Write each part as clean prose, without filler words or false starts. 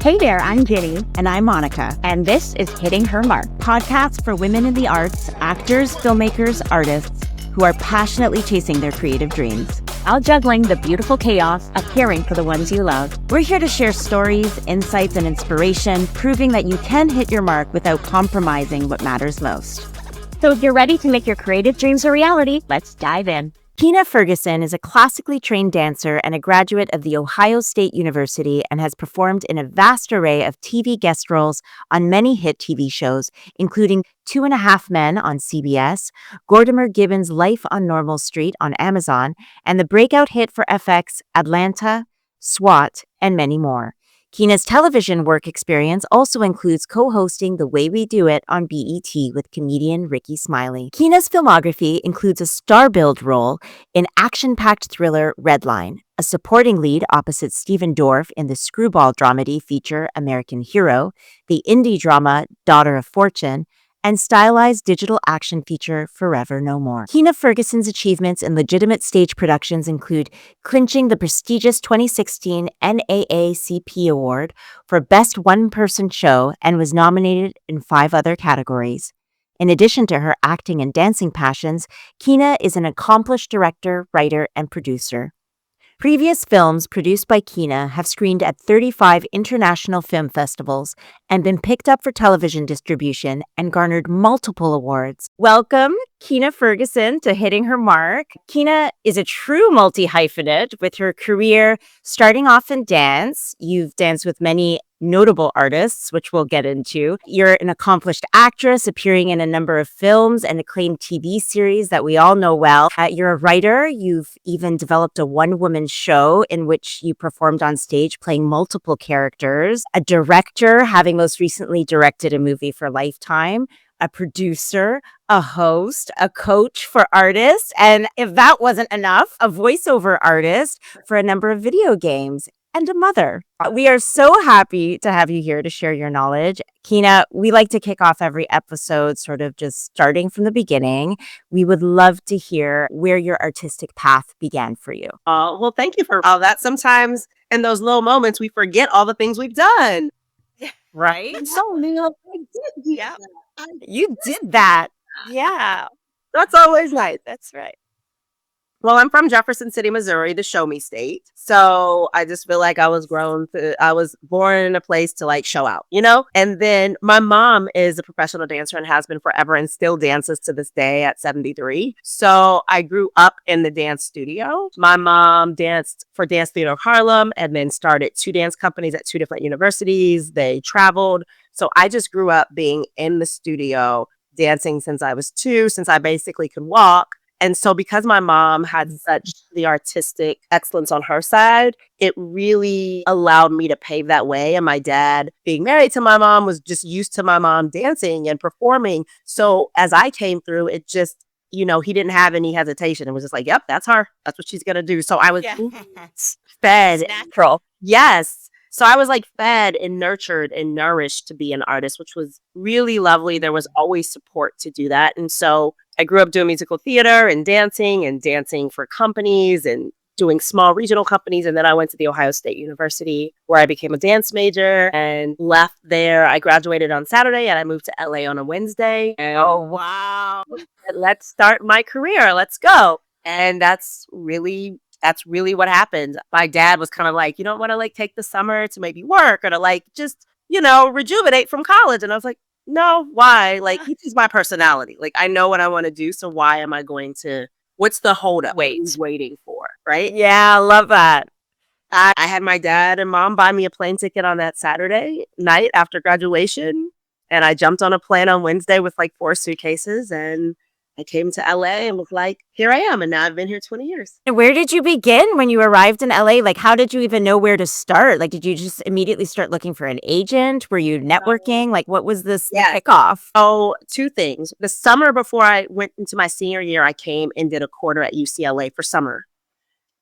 Hey there, I'm Ginny. And I'm Monica. And this is Hitting Her Mark, Podcast for women in the arts, actors, filmmakers, artists who are passionately chasing their creative dreams. all juggling the beautiful chaos of caring for the ones you love. We're here to share stories, insights, and inspiration, proving that you can hit your mark without compromising what matters most. So if you're ready to make your creative dreams a reality, let's dive in. Keena Ferguson is a classically trained dancer and a graduate of The Ohio State University and has performed in a vast array of TV guest roles on many hit TV shows, including 2.5 Men on CBS, Gordimer Gibbons' Life on Normal Street on Amazon, and the breakout hit for FX, Atlanta, SWAT, and many more. Keena's television work experience also includes co-hosting The Way We Do It on BET with comedian Ricky Smiley. Keena's filmography includes a star-billed role in action-packed thriller Redline, a supporting lead opposite Stephen Dorff in the screwball dramedy feature American Hero, the indie drama Daughter of Fortune, and stylized digital action feature Forever No More. Keena Ferguson's achievements in legitimate stage productions include clinching the prestigious 2016 NAACP Award for Best One-Person Show and was nominated in 5 other categories. In addition to her acting and dancing passions, Keena is an accomplished director, writer, and producer. Previous films produced by Keena have screened at 35 international film festivals and been picked up for television distribution and garnered multiple awards. Welcome, Keena Ferguson, to Hitting Her Mark. Keena is a true multi-hyphenate with her career starting off in dance. You've danced with many notable artists, which we'll get into. You're an accomplished actress, appearing in a number of films and acclaimed TV series that we all know well. You're a writer. You've even developed a one-woman show in which you performed on stage playing multiple characters. A director, having most recently directed a movie for Lifetime. A producer, a host, a coach for artists, and if that wasn't enough, a voiceover artist for a number of video games, and a mother. We are so happy to have you here to share your knowledge. Keena, we like to kick off every episode sort of just starting from the beginning. We would love to hear where your artistic path began for you. Well, thank you for all that. Sometimes in those little moments, we forget all the things we've done. Right? So, Neil, I did. Yeah. You did that. Yeah. That's always nice. That's right. Well, I'm from Jefferson City, Missouri, the show me state. So I just feel like I was born in a place to like show out, you know? And then my mom is a professional dancer and has been forever and still dances to this day at 73. So I grew up in the dance studio. My mom danced for Dance Theater of Harlem and then started 2 dance companies at 2 different universities. They traveled. So I just grew up being in the studio dancing since I was 2, since I basically could walk. And so because my mom had such the artistic excellence on her side, it really allowed me to pave that way. And my dad, being married to my mom, was just used to my mom dancing and performing. So as I came through, it just, he didn't have any hesitation. It was just like, yep, that's her. That's what she's going to do. So I was fed. It's natural. Yes. So I was like fed and nurtured and nourished to be an artist, which was really lovely. There was always support to do that. And so I grew up doing musical theater and dancing for companies and doing small regional companies. And then I went to The Ohio State University where I became a dance major and left there. I graduated on Saturday and I moved to LA on a Wednesday. And, Oh, wow. let's start my career. Let's go. And that's really what happened. My dad was kind of like, you don't want to like take the summer to maybe work or to like just, rejuvenate from college. And I was like, no, why? Like, this is my personality. Like, I know what I want to do. So why am I what's the holdup? Waiting for, right? Yeah, I love that. I had my dad and mom buy me a plane ticket on that Saturday night after graduation. And I jumped on a plane on Wednesday with like 4 suitcases and I came to LA and was like, here I am. And now I've been here 20 years. Where did you begin when you arrived in LA? Like, how did you even know where to start? Like, did you just immediately start looking for an agent? Were you networking? Like, what was this kickoff? Oh, 2 things. The summer before I went into my senior year, I came and did a quarter at UCLA for summer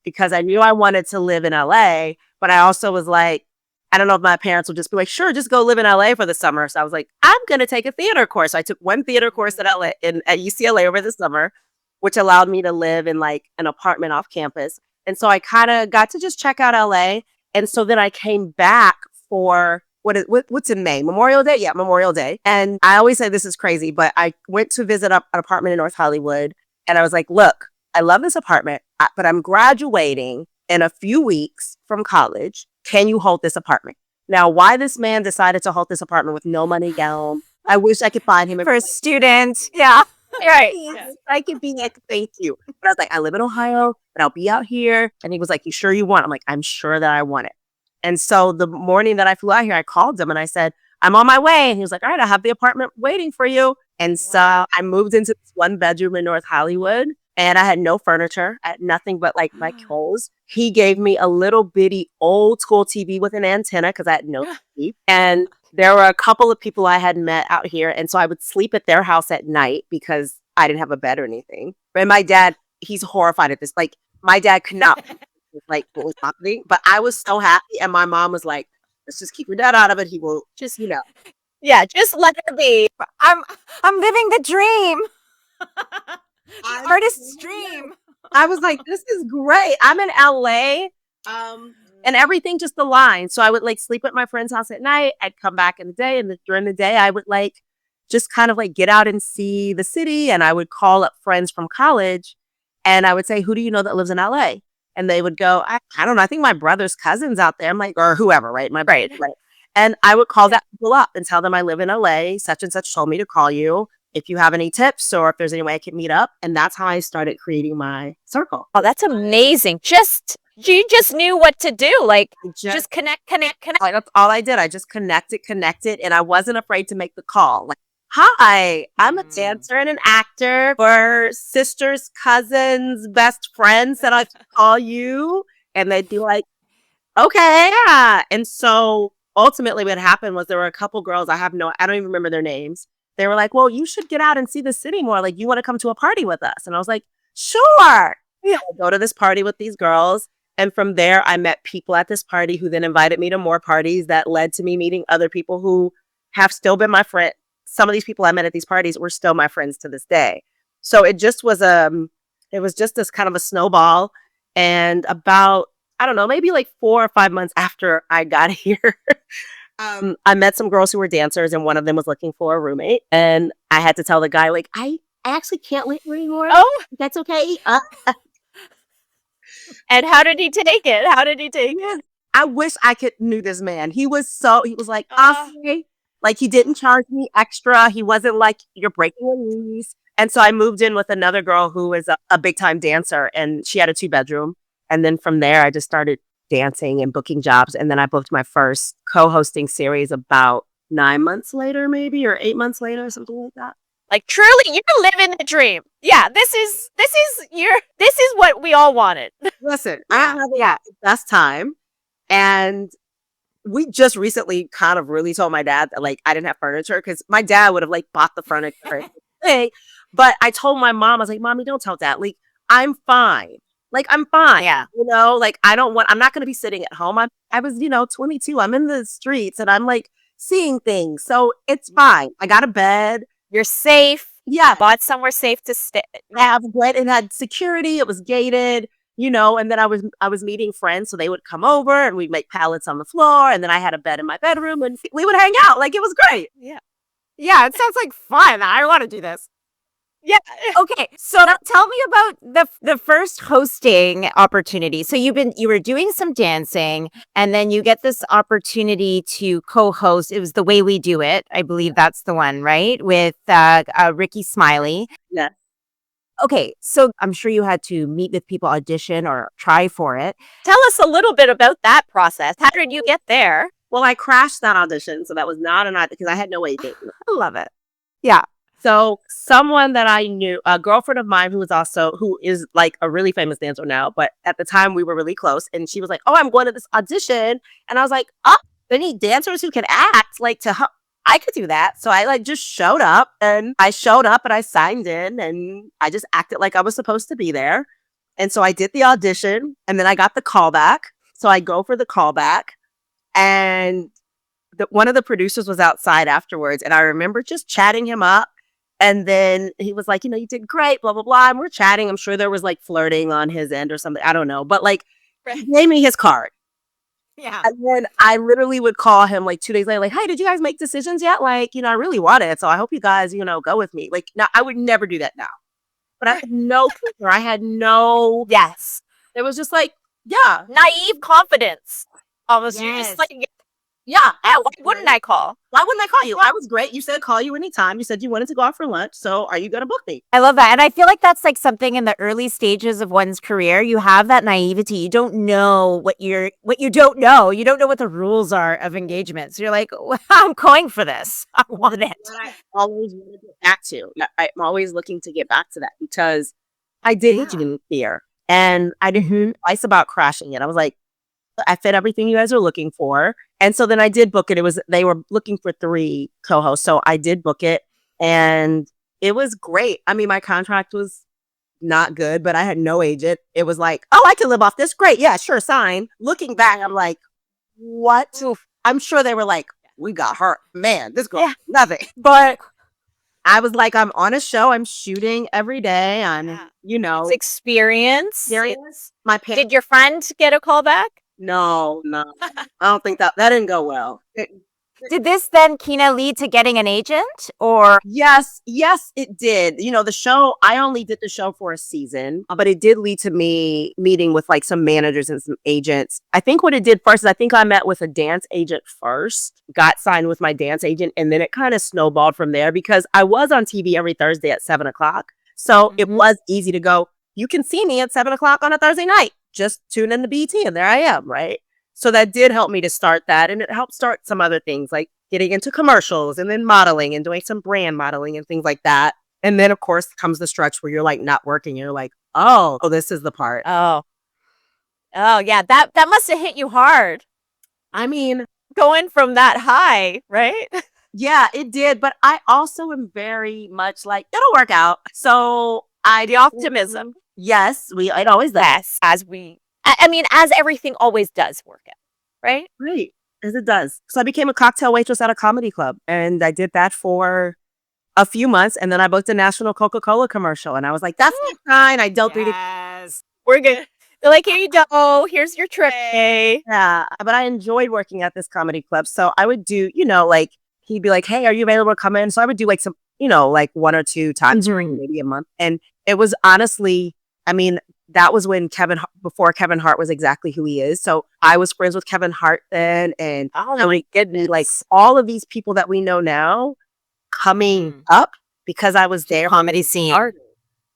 because I knew I wanted to live in LA. But I also was like, I don't know if my parents would just be like, sure, just go live in LA for the summer. So I was like, I'm going to take a theater course. So I took 1 theater course at UCLA over the summer, which allowed me to live in like an apartment off campus. And so I kind of got to just check out LA. And so then I came back for what's in May? Memorial Day? Yeah, Memorial Day. And I always say this is crazy, but I went to visit an apartment in North Hollywood, and I was like, look, I love this apartment, but I'm graduating in a few weeks from college. Can you hold this apartment? Now, why this man decided to hold this apartment with no money down, I wish I could find him For a student. Yeah. Right. Yes, I could be like, thank you. But I was like, I live in Ohio, but I'll be out here. And he was like, you sure you want it? I'm like, I'm sure that I want it. And so the morning that I flew out here, I called him and I said, I'm on my way. And he was like, all right, I have the apartment waiting for you. And so I moved into this 1 bedroom in North Hollywood, and I had no furniture. I had nothing but like my clothes. He gave me a little bitty old school TV with an antenna because I had no TV. And there were a couple of people I had met out here. And so I would sleep at their house at night because I didn't have a bed or anything. And my dad, he's horrified at this. Like, my dad could not like what was happening. But I was so happy. And my mom was like, let's just keep your dad out of it. He will just, Yeah, just let it be. I'm living the dream. The artist's dream. I was like, this is great. I'm in LA. And everything just aligned. So I would like sleep at my friend's house at night. I'd come back in the day. And during the day, I would like just kind of like get out and see the city. And I would call up friends from college. And I would say, who do you know that lives in LA? And they would go, I don't know. I think my brother's cousin's out there. I'm like, or whoever, right? Right. And I would call that people up and tell them I live in LA. Such and such told me to call you if you have any tips or if there's any way I can meet up. And that's how I started creating my circle. Oh, that's amazing. You just knew what to do. Like, just connect. Like, that's all I did. I just connected. And I wasn't afraid to make the call. Like, hi, I'm a dancer and an actor for sisters, cousins, best friends that I call you. And they'd be like, okay, yeah. And so ultimately what happened was there were a couple girls, I don't even remember their names. They were like, well, you should get out and see the city more. Like, you want to come to a party with us? And I was like, sure. Yeah. I go to this party with these girls. And from there, I met people at this party who then invited me to more parties that led to me meeting other people who have still been my friend. Some of these people I met at these parties were still my friends to this day. So it just was it was just this kind of a snowball. And about, I don't know, maybe like 4 or 5 months after I got here, I met some girls who were dancers, and one of them was looking for a roommate. And I had to tell the guy, like, I actually can't live here anymore. Oh, that's okay. And how did he take it? I wish I could knew this man. He was like, okay. Like, he didn't charge me extra. He wasn't like, you're breaking a lease. And so I moved in with another girl who was a big time dancer, and she had a 2-bedroom. And then from there, I just started dancing and booking jobs. And then I booked my first co-hosting series about 9 months later, maybe, or 8 months later, something like that. Like, truly, you're living the dream. Yeah, this is what we all wanted. Listen, I had the best time. And we just recently kind of really told my dad that, like, I didn't have furniture because my dad would have like bought the furniture. But I told my mom, I was like, Mommy, don't tell Dad. Like, I'm fine. Like, I'm fine. Yeah. Like, I'm not going to be sitting at home. I was, 22. I'm in the streets and I'm like seeing things. So it's fine. I got a bed. You're safe. Yeah. Bought somewhere safe to stay. I have a bed. It had security. It was gated, and then I was meeting friends. So they would come over and we'd make pallets on the floor. And then I had a bed in my bedroom and we would hang out. Like, it was great. Yeah. Yeah. It sounds like fun. I want to do this. Yeah. Okay. So tell me about the first hosting opportunity. So you were doing some dancing, and then you get this opportunity to co-host. It was The Way We Do It. I believe that's the one, right? With Ricky Smiley. Yeah. Okay. So I'm sure you had to meet with people, audition or try for it. Tell us a little bit about that process. How did you get there? Well, I crashed that audition. So that was not an audition because I had no way. I love it. Yeah. So someone that I knew, a girlfriend of mine who is like a really famous dancer now, but at the time we were really close, and she was like, oh, I'm going to this audition. And I was like, oh, they need dancers who can act, like, to help. I could do that. So I just showed up and I signed in and I just acted like I was supposed to be there. And so I did the audition and then I got the callback. So I go for the callback, and one of the producers was outside afterwards. And I remember just chatting him up. And then he was like, you did great, blah, blah, blah. And we're chatting. I'm sure there was like flirting on his end or something. I don't know. But like, he gave me his card. Yeah. And then I literally would call him like 2 days later, like, hey, did you guys make decisions yet? Like, I really want it. So I hope you guys, go with me. Like, now I would never do that now. But I had no filter. I had no, Yes. it was just like, yeah, Naive confidence. Almost. You're just yes. like, Yeah. why wouldn't I call? Why wouldn't I call you? I was great. You said call you anytime. You said you wanted to go out for lunch. So are you going to book me? I love that. And I feel like that's like something in the early stages of one's career. You have that naivety. You don't know what you don't know. You don't know what the rules are of engagement. So you're like, well, I'm going for this. I want it. What I always want to get back to. I'm always looking to get back to that because I did in fear and I didn't advice about crashing it. I was like, I fit everything you guys are looking for. And so then I did book it. They were looking for 3 co-hosts. So I did book it and it was great. I mean, my contract was not good, but I had no agent. It was like, oh, I can live off this. Great. Yeah, sure. Sign. Looking back, I'm like, what? I'm sure they were like, we got her. Man, this girl, nothing. But I was like, I'm on a show. I'm shooting every day. It's experience. My parents. Did your friend get a call back? No. I don't think that didn't go well. Did this then, Keena, lead to getting an agent or? Yes, it did. The show, I only did the show for a season, but it did lead to me meeting with like some managers and some agents. I think what it did first is I think I met with a dance agent first, got signed with my dance agent, and then it kind of snowballed from there because I was on TV every Thursday at 7:00. So it was easy to go, you can see me at 7:00 on a Thursday night. Just tune in to BT and there I am, right? So that did help me to start that. And it helped start some other things like getting into commercials and then modeling and doing some brand modeling and things like that. And then, of course, comes the stretch where you're like not working. You're like, oh, this is the part. Oh, yeah. That must have hit you hard. I mean, going from that high, right? Yeah, it did. But I also am very much like, it'll work out. So the optimism. Yes, it always does. Yes, as everything always does work out, right? Right, as it does. So I became a cocktail waitress at a comedy club, and I did that for a few months, and then I booked a national Coca-Cola commercial, and I was like, that's fine. I dealt with it. We're good. They're like, here you go. Here's your tray. Yeah, but I enjoyed working at this comedy club. So I would do, like, he'd be like, hey, are you available to come in? So I would do like some, like 1 or 2 times during maybe a month. And it was honestly, that was when before Kevin Hart was exactly who he is. So I was friends with Kevin Hart then. And my goodness, like all of these people that we know now coming up because I was there. Comedy scene.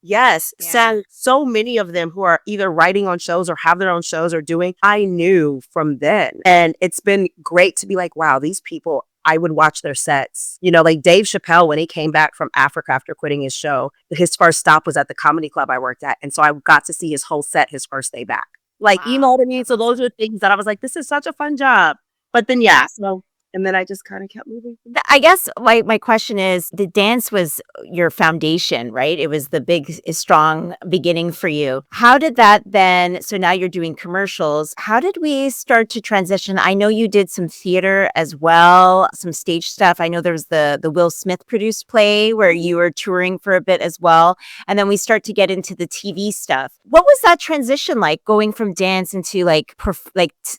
Yes. Yeah. So many of them who are either writing on shows or have their own shows or doing, I knew from then. And it's been great to be like, wow, these people, I would watch their sets. Like Dave Chappelle, when he came back from Africa after quitting his show, his first stop was at the comedy club I worked at. And so I got to see his whole set his first day back. Like, you know what I mean? So those are things that I was like, this is such a fun job. But then, and then I just kind of kept moving. I guess my question is, the dance was your foundation, right? It was the big, strong beginning for you. How did that then, so now you're doing commercials. How did we start to transition? I know you did some theater as well, some stage stuff. I know there was the Will Smith produced play where you were touring for a bit as well. And then we start to get into the TV stuff. What was that transition like, going from dance into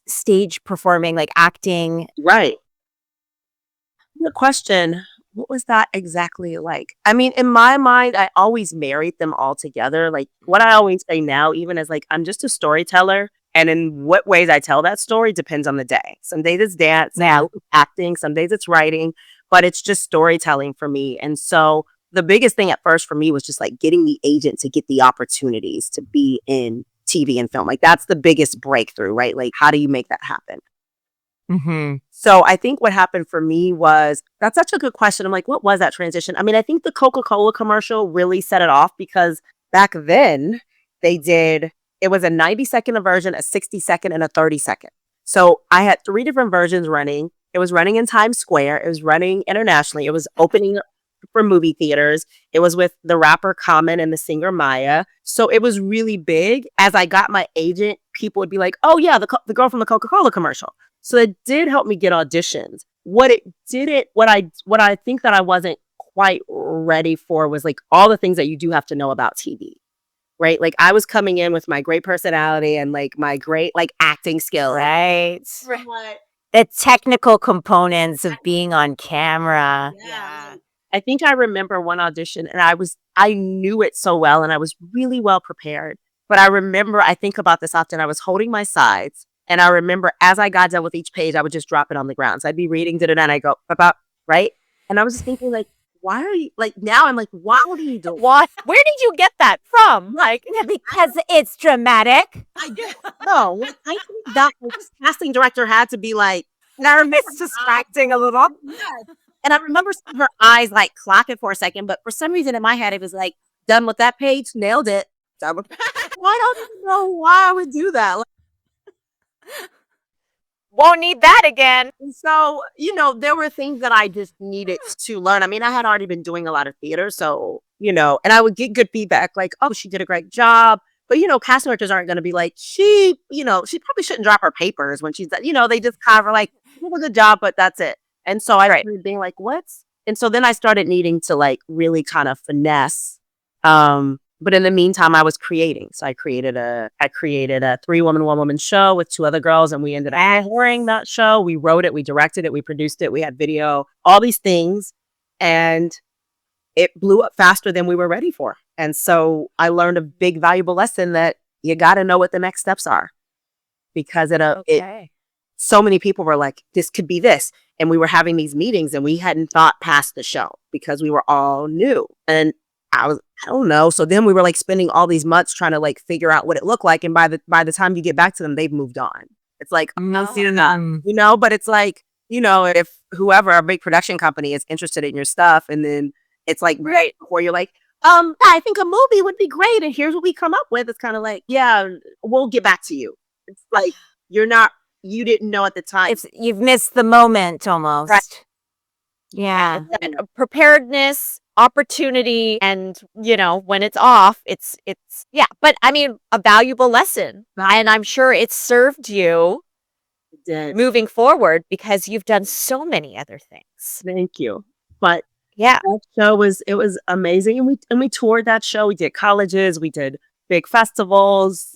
stage performing, like acting? Right. The question, what was that exactly like? In my mind, I always married them all together. Like what I always say now, even as like, I'm just a storyteller. And in what ways I tell that story depends on the day. Some days it's dance, acting, some days it's writing, but it's just storytelling for me. And so the biggest thing at first for me was just like getting the agent to get the opportunities to be in TV and film. Like that's the biggest breakthrough, right? Like how do you make that happen? Mm-hmm. So I think what happened for me was, that's such a good question. I'm like, what was that transition? I think the Coca-Cola commercial really set it off because back then it was a 90-second version, a 60-second, and a 30-second. So I had 3 different versions running. It was running in Times Square. It was running internationally. It was opening for movie theaters. It was with the rapper Common and the singer Maya. So it was really big. As I got my agent, people would be like, oh yeah, the girl from the Coca-Cola commercial. So it did help me get auditions. What I think that I wasn't quite ready for was like all the things that you do have to know about TV. right? Like I was coming in with my great personality and like my great like acting skill. Right. Right. The technical components of being on camera. Yeah. I think I remember one audition and I knew it so well and I was really well prepared. But I think about this often. I was holding my sides and I remember as I got done with each page, I would just drop it on the ground. So I'd be reading, and I go, about, right? And I was just thinking like, why are you like now I'm like, why do you do What? Where did you get that from? Like, because it's dramatic. I don't know. Like, I think that this casting director had to be like, and I remember It's distracting a little. and I remember seeing her eyes like clock it for a second, but for some reason in my head it was like, done with that page, nailed it. Done with Why don't you know why I would do that? Like, Won't need that again. so, there were things that I just needed to learn. I mean, I had already been doing a lot of theater, so, and I would get good feedback like, oh, she did a great job. But, casting directors aren't going to be like, she probably shouldn't drop her papers when she's done. They just kind of like, did a good job, but that's it. And so I started being like, what's? And so then I started needing to like really kind of finesse. But in the meantime, I was creating. So I created a 3-woman, 1-woman show with 2 other girls, and we ended up touring that show. We wrote it, we directed it, we produced it, we had video, all these things. And it blew up faster than we were ready for. And so I learned a big, valuable lesson that you got to know what the next steps are. Because so many people were like, this could be this. And we were having these meetings and we hadn't thought past the show because we were all new. And I don't know. So then we were like spending all these months trying to like figure out what it looked like. And by the time you get back to them, they've moved on. It's like, but it's like, if whoever, a big production company is interested in your stuff and then it's like, right, or you're like, I think a movie would be great. And here's what we come up with. It's kind of like, yeah, we'll get back to you. It's like, you didn't know at the time. You've missed the moment almost. Right. Yeah. And preparedness, opportunity, and when it's off, it's yeah. But I mean, a valuable lesson, and I'm sure it served you moving forward because you've done so many other things. Thank you. But yeah, that show was amazing, and we toured that show. We did colleges, we did big festivals.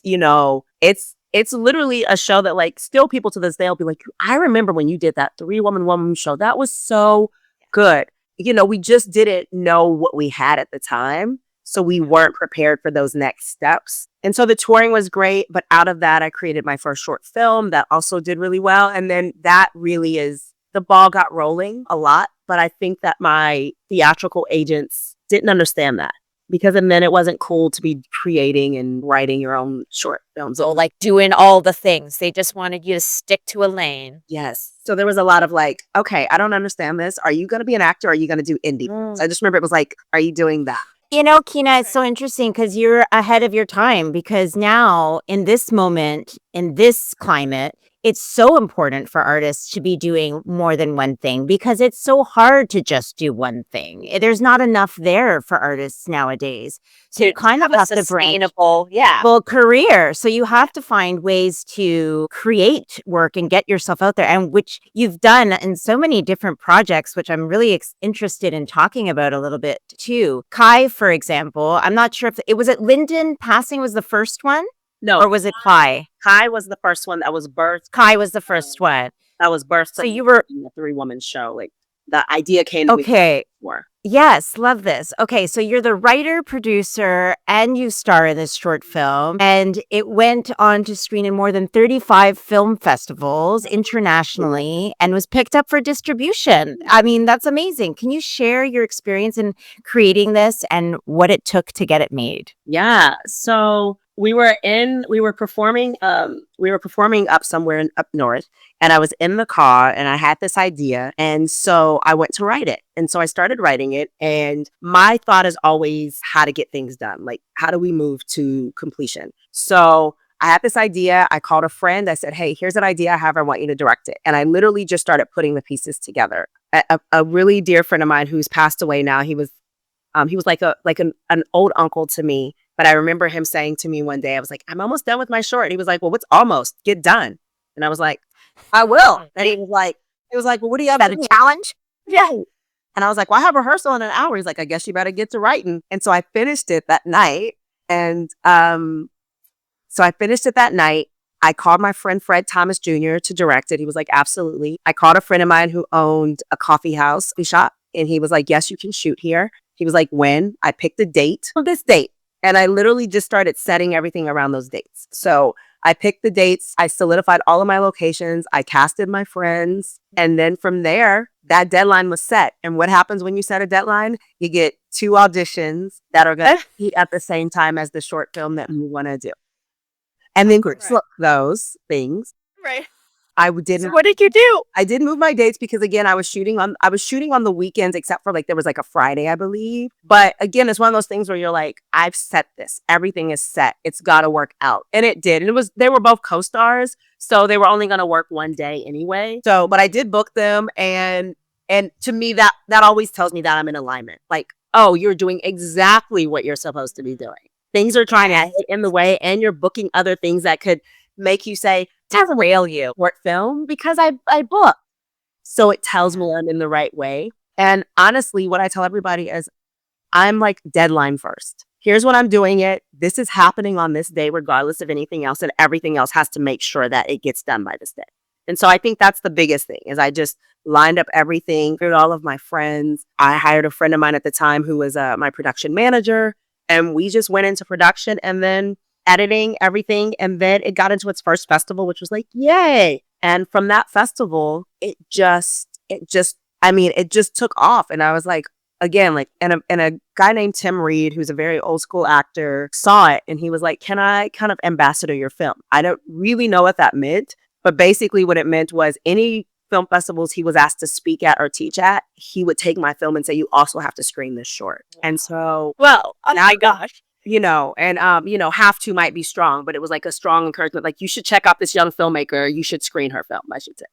It's literally a show that like still people to this day will be like, I remember when you did that 3-woman, 1-woman show. That was so good. We just didn't know what we had at the time. So we weren't prepared for those next steps. And so the touring was great. But out of that, I created my first short film that also did really well. And then that really the ball got rolling a lot. But I think that my theatrical agents didn't understand that. Because then it wasn't cool to be creating and writing your own short films. so like doing all the things. They just wanted you to stick to a lane. Yes. So there was a lot of like, okay, I don't understand this. Are you going to be an actor or are you going to do indie? I just remember it was like, are you doing that? Keena, it's so interesting because you're ahead of your time because now in this moment, in this climate, it's so important for artists to be doing more than one thing because it's so hard to just do one thing. There's not enough there for artists nowadays. So you kind of have to sustainable, career. So you have to find ways to create work and get yourself out there, and which you've done in so many different projects, which I'm really interested in talking about a little bit too. Kai, for example, I'm not sure if it was Lyndon Passing was the first one. No. Or was it Kai? Kai was the first one that was birthed. Kai was the first one. That was birthed. So you were in a 3-woman show. Like the idea came to me before. Yes, love this. Okay, so you're the writer, producer, and you star in this short film. And it went on to screen in more than 35 film festivals internationally and was picked up for distribution. I mean, that's amazing. Can you share your experience in creating this and what it took to get it made? Yeah. So we were performing up somewhere up north, and I was in the car and I had this idea. And so I went to write it. And so I started writing it. And my thought is always how to get things done. Like, how do we move to completion? So I had this idea. I called a friend. I said, hey, here's an idea I have. I want you to direct it. And I literally just started putting the pieces together. A really dear friend of mine who's passed away now, he was like an old uncle to me. But I remember him saying to me one day, I was like, I'm almost done with my short. And he was like, well, what's almost? Get done. And I was like, I will. And he was like, well, what do you have? Is that a challenge? Yeah. And I was like, well, I have rehearsal in an hour. He's like, I guess you better get to writing. And so I finished it that night. And so I finished it that night. I called my friend Fred Thomas Jr. to direct it. He was like, absolutely. I called a friend of mine who owned a coffee shop. And he was like, yes, you can shoot here. He was like, when? I picked a date for this date. And I literally just started setting everything around those dates. So I picked the dates. I solidified all of my locations. I casted my friends. And then from there, that deadline was set. And what happens when you set a deadline? You get 2 auditions that are going to be at the same time as the short film that you want to do. And then those things. Right. I didn't. So what did you do? I did move my dates because again, I was shooting on the weekends, except for like there was like a Friday, I believe. But again, it's one of those things where you're like, I've set this. Everything is set. It's got to work out, and it did. And they were both co-stars, so they were only going to work one day anyway. So, but I did book them, and to me, that always tells me that I'm in alignment. Like, oh, you're doing exactly what you're supposed to be doing. Things are trying to hit in the way, and you're booking other things that could make you say, derail you short film because I booked. So it tells me I'm in the right way. And honestly, what I tell everybody is I'm like deadline first. Here's what I'm doing it. This is happening on this day, regardless of anything else. And everything else has to make sure that it gets done by this day. And so I think that's the biggest thing is I just lined up everything with all of my friends. I hired a friend of mine at the time who was my production manager. And we just went into production and then editing everything. And then it got into its first festival, which was like, yay. And from that festival, it just took off. And I was like, again, like, and a guy named Tim Reed, who's a very old school actor, saw it. And he was like, can I kind of ambassador your film? I don't really know what that meant. But basically what it meant was any film festivals he was asked to speak at or teach at, he would take my film and say, you also have to screen this short. And so, well, oh my gosh. And have to might be strong, but it was like a strong encouragement. Like, you should check out this young filmmaker. You should screen her film, I should say,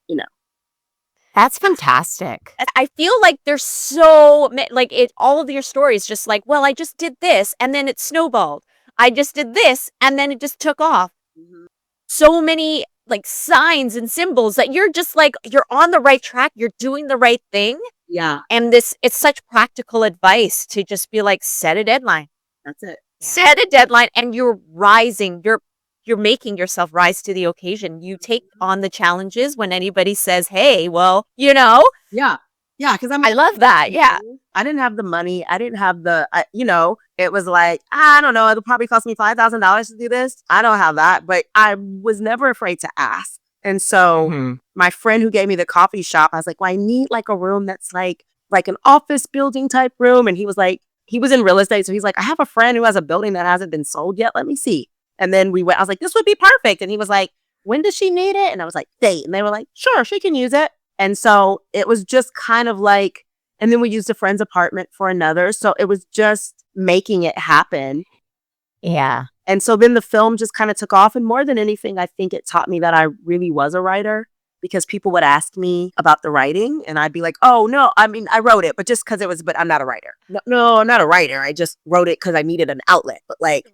That's fantastic. I feel like there's so like all of your stories just like, well, I just did this and then it snowballed. I just did this and then it just took off. Mm-hmm. So many like signs and symbols that you're just like, you're on the right track. You're doing the right thing. Yeah. And it's such practical advice to just be like, set a deadline. That's it. Yeah. Set a deadline and you're rising. You're making yourself rise to the occasion. You take on the challenges when anybody says, hey, well, Yeah. Yeah. Because I love that. Yeah. I didn't have the money. I didn't have it was like, I don't know, it'll probably cost me $5,000 to do this. I don't have that. But I was never afraid to ask. And so my friend who gave me the coffee shop, I was like, well, I need like a room that's like an office building type room. And he was like, he was in real estate. So he's like, I have a friend who has a building that hasn't been sold yet. Let me see. And then I was like, this would be perfect. And he was like, when does she need it? And I was like, date. And they were like, sure, she can use it. And so it was just kind of like, and then we used a friend's apartment for another. So it was just making it happen. Yeah. And so then the film just kind of took off. And more than anything, I think it taught me that I really was a writer, because people would ask me about the writing and I'd be like, oh, no, I mean, I wrote it, but just because but I'm not a writer. No, I'm not a writer. I just wrote it because I needed an outlet. But like,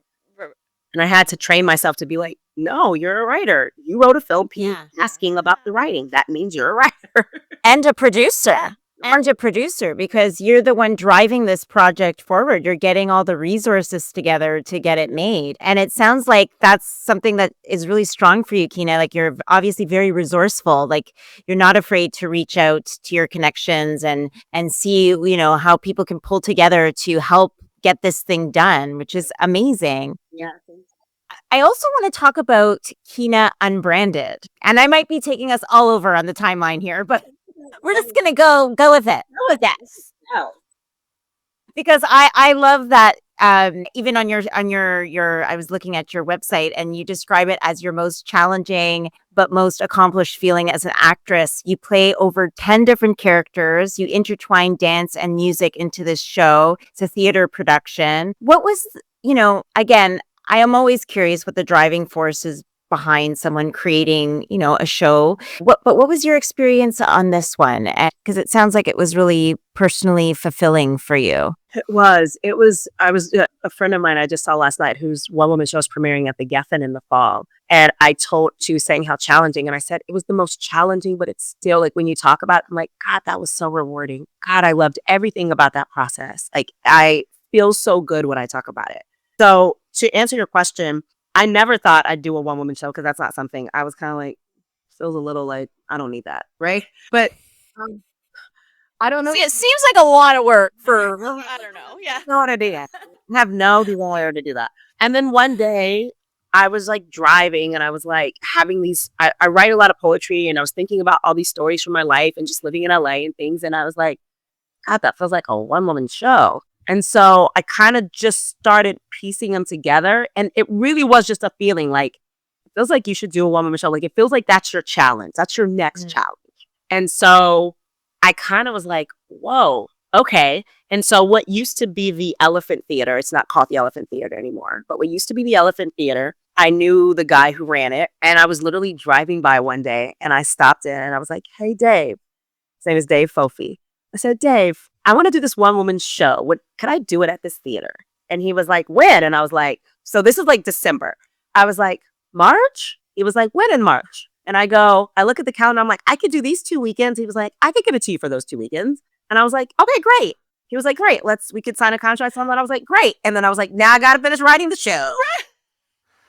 and I had to train myself to be like, no, you're a writer. You wrote a film piece asking about the writing. That means you're a writer. And a producer. And a producer, because you're the one driving this project forward. You're getting all the resources together to get it made. And it sounds like that's something that is really strong for you, Keena. Like, you're obviously very resourceful. Like, you're not afraid to reach out to your connections and see, how people can pull together to help get this thing done, which is amazing. Yeah. I also want to talk about Keena Unbranded. And I might be taking us all over on the timeline here, but we're just going to go with it. Go with that. No. Because I love that even on your I was looking at your website and you describe it as your most challenging but most accomplished feeling as an actress. You play over 10 different characters. You intertwine dance and music into this show. It's a theater production. What was, again, I am always curious what the driving force is behind someone creating, a show. But what was your experience on this one? Because it sounds like it was really personally fulfilling for you. It was. I was a friend of mine I just saw last night whose one woman show is premiering at the Geffen in the fall. And she was saying how challenging. And I said, it was the most challenging, but it's still like when you talk about it, I'm like, God, that was so rewarding. God, I loved everything about that process. Like, I feel so good when I talk about it. So to answer your question, I never thought I'd do a one woman show because that's not something I was kind of like, feels a little like, I don't need that. Right. But um, I don't know. See, it seems like a lot of work for, I don't know. Yeah. No idea. I have no desire to do that. And then one day I was like driving and I was like having these, I write a lot of poetry and I was thinking about all these stories from my life and just living in LA and things. And I was like, God, that feels like a one woman show. And so I kind of just started piecing them together. And it really was just a feeling like, it feels like you should do a one woman show. Like it feels like that's your challenge. That's your next challenge. And so I kind of was like, whoa, okay. And so what used to be the Elephant Theater, it's not called the Elephant Theater anymore, but what used to be the Elephant Theater, I knew the guy who ran it. And I was literally driving by one day and I stopped in and I was like, hey, Dave. His name is Dave Fofi. I said, Dave, I want to do this one woman show. Could I do it at this theater? And he was like, when? And I was like, so this is like December. I was like, March? He was like, when in March? And I look at the calendar. I'm like, I could do these 2 weekends. He was like, I could give it to you for those 2 weekends. And I was like, okay, great. He was like, great. We could sign a contract on that. I was like, great. And then I was like, now I got to finish writing the show.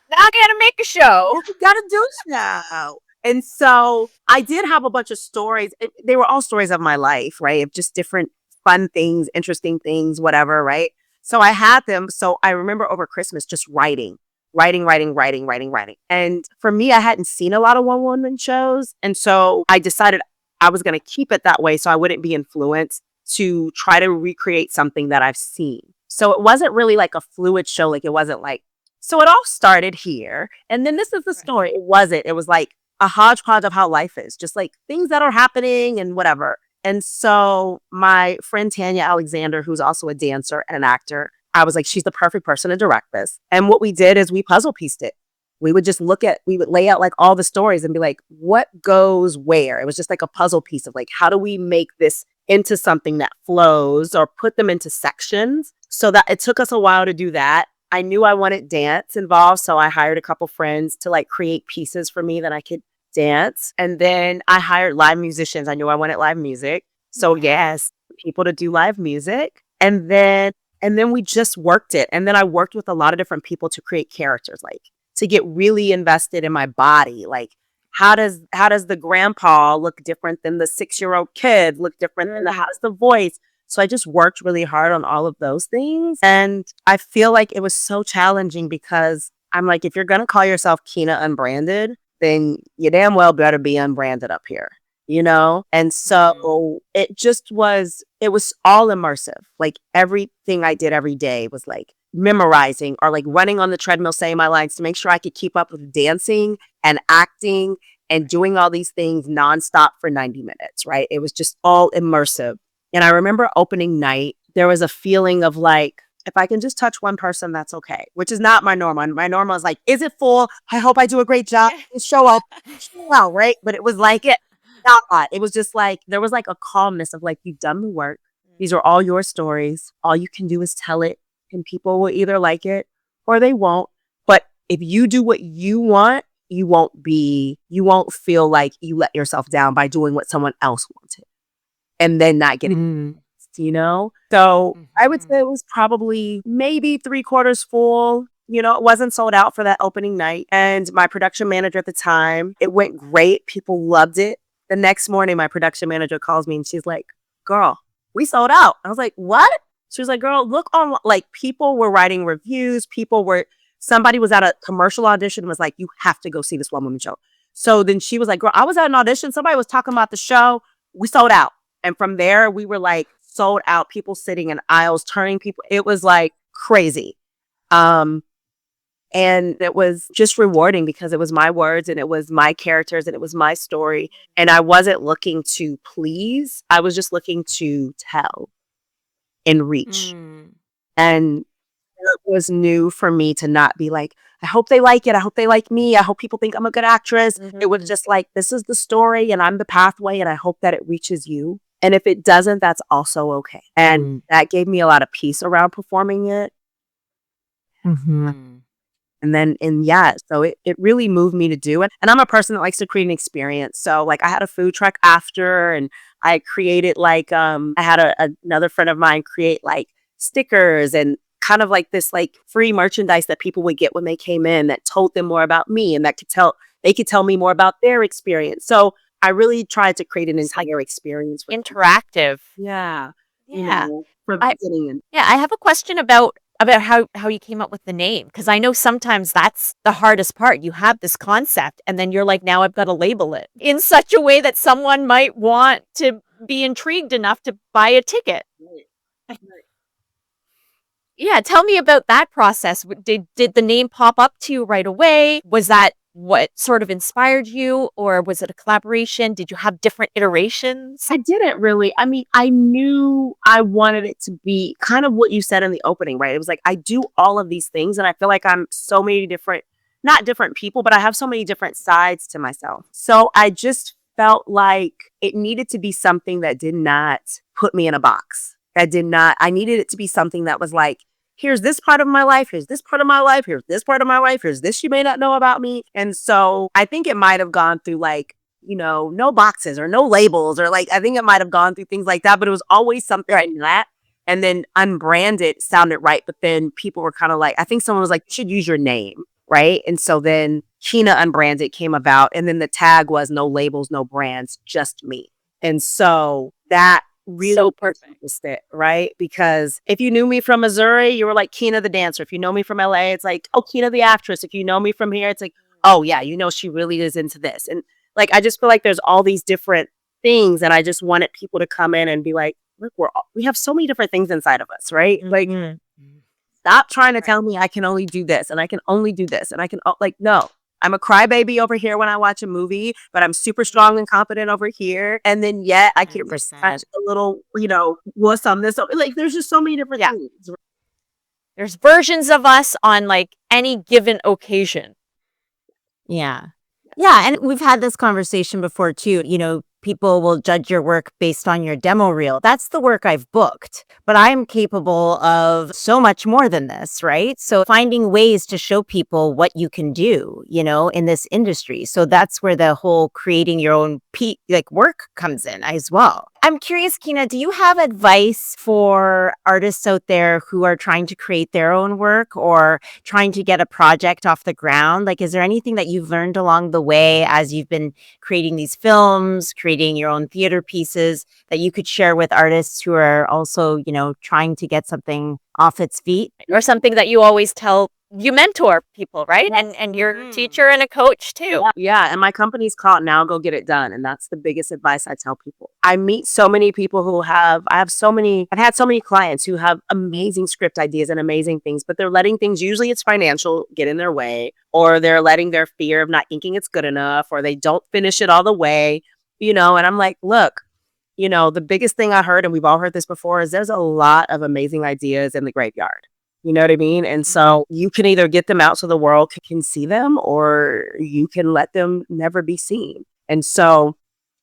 Now I got to make a show. Got to do it now. And so I did have a bunch of stories. They were all stories of my life, right? Of just different fun things, interesting things, whatever, right? So I had them. So I remember over Christmas just writing. And for me, I hadn't seen a lot of one woman shows. And so I decided I was going to keep it that way so I wouldn't be influenced to try to recreate something that I've seen. So it wasn't really like a fluid show. Like it wasn't like, so it all started here. And then this is the story. It wasn't. It was like a hodgepodge of how life is, just like things that are happening and whatever. And so my friend Tanya Alexander, who's also a dancer and an actor, I was like, she's the perfect person to direct this. And what we did is we puzzle pieced it. We would just we would lay out like all the stories and be like, what goes where? It was just like a puzzle piece of like, how do we make this into something that flows or put them into sections? So that it took us a while to do that. I knew I wanted dance involved. So I hired a couple friends to like create pieces for me that I could dance. And then I hired live musicians. I knew I wanted live music. So yes, people to do live music. And then we just worked it. And then I worked with a lot of different people to create characters, like to get really invested in my body. Like how does the grandpa look different than the 6-year-old kid, look different than how does the voice? So I just worked really hard on all of those things. And I feel like it was so challenging because I'm like, if you're going to call yourself Keena Unbranded, then you damn well better be unbranded up here, you know? And so it was all immersive. Like everything I did every day was like memorizing or like running on the treadmill, saying my lines to make sure I could keep up with dancing and acting and doing all these things nonstop for 90 minutes, right? It was just all immersive. And I remember opening night, there was a feeling of like, if I can just touch one person, that's okay, which is not my normal. My normal is like, is it full? I hope I do a great job. Show up, show out, right? But it was like, not. It was just like, there was like a calmness of like, you've done the work. These are all your stories. All you can do is tell it and people will either like it or they won't. But if you do what you want, you won't feel like you let yourself down by doing what someone else wanted and then not getting you know? So I would say it was probably maybe 3/4 full. You know, it wasn't sold out for that opening night. And my production manager at the time, it went great. People loved it. The next morning, my production manager calls me and she's like, girl, we sold out. I was like, what? She was like, girl, look on, like people were writing reviews. Somebody was at a commercial audition and was like, you have to go see this one woman show. So then she was like, girl, I was at an audition. Somebody was talking about the show. We sold out. And from there, we were like, sold out, people sitting in aisles, turning people. It was like crazy. And it was just rewarding because it was my words and it was my characters and it was my story. And I wasn't looking to please. I was just looking to tell and reach. And it was new for me to not be like, I hope they like it. I hope they like me. I hope people think I'm a good actress. It was just like, this is the story and I'm the pathway and I hope that it reaches you. And if it doesn't, that's also okay. And that gave me a lot of peace around performing it. And then, so it really moved me to do it. And I'm a person that likes to create an experience. So like I had a food truck after and I created like, I had another friend of mine create like stickers and kind of like this like free merchandise that people would get when they came in that told them more about me and that they could tell me more about their experience. So I really tried to create an entire experience with Interactive. yeah. Yeah. From I- beginning and Yeah, I have a question about how you came up with the name, because I know sometimes that's the hardest part. You have this concept and then you're like, now I've got to label it in such a way that someone might want to be intrigued enough to buy a ticket. Yeah, tell me about that process. Did the name pop up to you right away? Was that what sort of inspired you, or was it a collaboration? Did you have different iterations? I didn't really. I mean, I knew I wanted it to be kind of what you said in the opening, right? It was like I do all of these things and I feel like I'm so many different, not different people, but I have so many different sides to myself. So I just felt like it needed to be something that did not put me in a box. I needed it to be something that was like, here's this part of my life, here's this part of my life, here's this part of my life, here's this you may not know about me. And so I think it might have gone through like, no boxes or no labels or like, I think it might have gone through things like that, but it was always something like that. And then unbranded sounded right. But then people were kind of like, I think someone was like, you should use your name. Right. And so then Keena Unbranded came about. And then the tag was no labels, no brands, just me. And so that really So perfect. was it, right? Because if you knew me from Missouri, you were like Keena the dancer. If you know me from LA, it's like, oh, Keena the actress. If you know me from here, it's like, oh yeah, she really is into this. And like, I just feel like there's all these different things. And I just wanted people to come in and be like, look, we have so many different things inside of us, right? Like, stop trying to tell me I can only do this and I can only do this. And I can, like, no, I'm a crybaby over here when I watch a movie, but I'm super strong and confident over here. And then yet I can a little, wuss on this. So, like, there's just so many different things. There's versions of us on like any given occasion. Yeah. Yeah. And we've had this conversation before too. People will judge your work based on your demo reel. That's the work I've booked, but I'm capable of so much more than this, right? So finding ways to show people what you can do, in this industry. So that's where the whole creating your own work comes in as well. I'm curious, Keena, do you have advice for artists out there who are trying to create their own work or trying to get a project off the ground? Like, is there anything that you've learned along the way as you've been creating these films, creating your own theater pieces that you could share with artists who are also, trying to get something off its feet? Or something that you always tell, you mentor people, right? And you're a teacher and a coach too. Yeah. And my company's called Now Go Get It Done. And that's the biggest advice I tell people. I meet so many people I've had so many clients who have amazing script ideas and amazing things, but they're letting things, usually it's financial, get in their way, or they're letting their fear of not thinking it's good enough, or they don't finish it all the way, and I'm like, look, the biggest thing I heard, and we've all heard this before, is there's a lot of amazing ideas in the graveyard. You know what I mean? And so you can either get them out so the world can see them, or you can let them never be seen. And so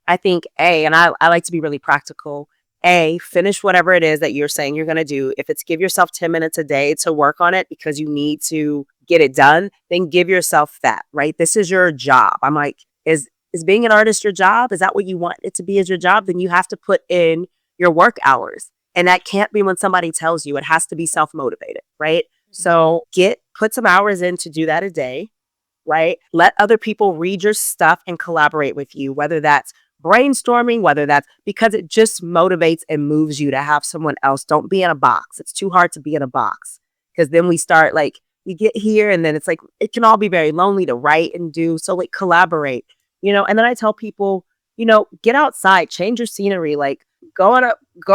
I think and I like to be really practical. Finish whatever it is that you're saying you're going to do. If it's give yourself 10 minutes a day to work on it because you need to get it done, then give yourself that, right? This is your job. I'm like, is being an artist your job? Is that what you want it to be as your job? Then you have to put in your work hours. And that can't be when somebody tells you. It has to be self-motivated, right? So put some hours in to do that a day, right? Let other people read your stuff and collaborate with you, whether that's brainstorming, because it just motivates and moves you to have someone else. Don't be in a box. It's too hard to be in a box because then we start we get here and then it's like, it can all be very lonely to write and do. So collaborate, and then I tell people, get outside, change your scenery, go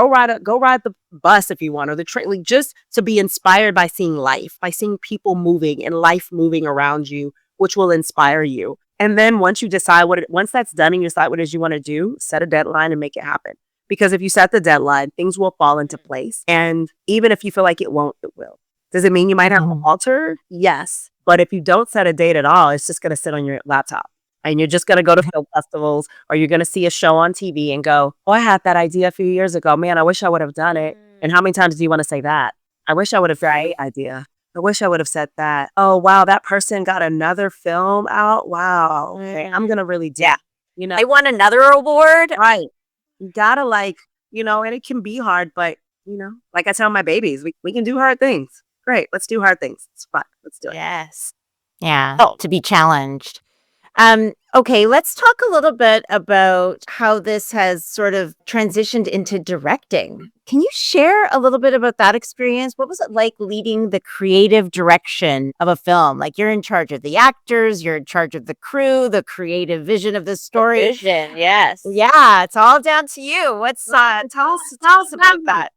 ride the bus if you want, or the train, just to be inspired by seeing life, by seeing people moving and life moving around you, which will inspire you. And then once you decide once that's done and you decide what it is you want to do, set a deadline and make it happen. Because if you set the deadline, things will fall into place. And even if you feel like it won't, it will. Does it mean you might have to alter? Yes. But if you don't set a date at all, it's just going to sit on your laptop. And you're just going to go to film festivals, or you're going to see a show on TV and go, oh, I had that idea a few years ago. Man, I wish I would have done it. And how many times do you want to say that? I wish I would have done the idea. I wish I would have said that. Oh, wow, that person got another film out. Wow. Okay, I'm going to really do it. I won another award. Right. You got to and it can be hard, but, like I tell my babies, we can do hard things. great. Let's do hard things. It's fun. Let's do it. Yes. Yeah. Oh. To be challenged. Okay, let's talk a little bit about how this has sort of transitioned into directing. Can you share a little bit about that experience? What was it like leading the creative direction of a film? Like, you're in charge of the actors, you're in charge of the crew, the creative vision of the story. Vision, yes. Yeah, it's all down to you. What's tell us about that.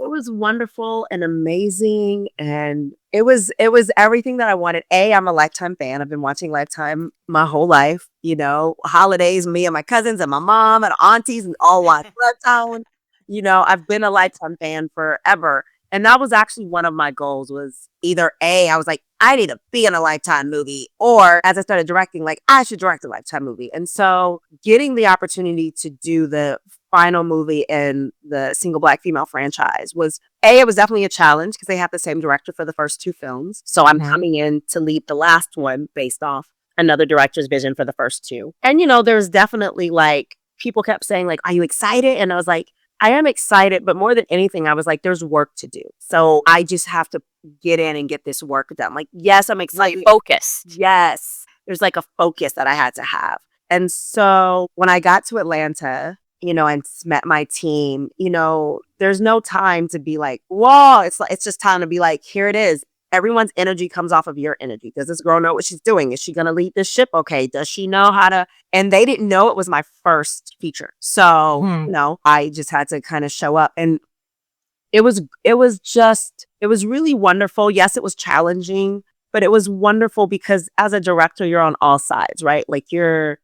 It was wonderful and amazing, and it was everything that I wanted. I'm a Lifetime fan. I've been watching Lifetime my whole life. You know, holidays, me and my cousins and my mom and aunties and all watch Lifetime. You know, I've been a Lifetime fan forever, and that was actually one of my goals. Was either I was like, I need to be in a Lifetime movie, or as I started directing, like I should direct a Lifetime movie. And so, getting the opportunity to do the final movie in the single Black female franchise was it was definitely a challenge because they have the same director for the first 2 films. So I'm coming in to lead the last one based off another director's vision for the first 2. And, you know, there's definitely like people kept saying like, are you excited? And I was like, I am excited, but more than anything, I was like, there's work to do. So I just have to get in and get this work done. Like, yes, I'm excited. Focused. Yes. There's like a focus that I had to have. And so when I got to Atlanta, you know, and met my team, you know, there's no time to be like, whoa, it's just time to be like, here it is. Everyone's energy comes off of your energy. Does this girl know what she's doing? Is she going to lead this ship? Okay. Does she know how to? And they didn't know it was my first feature. So, you know, I just had to kind of show up, and it was really wonderful. Yes, it was challenging, but it was wonderful because as a director, you're on all sides, right? Like you're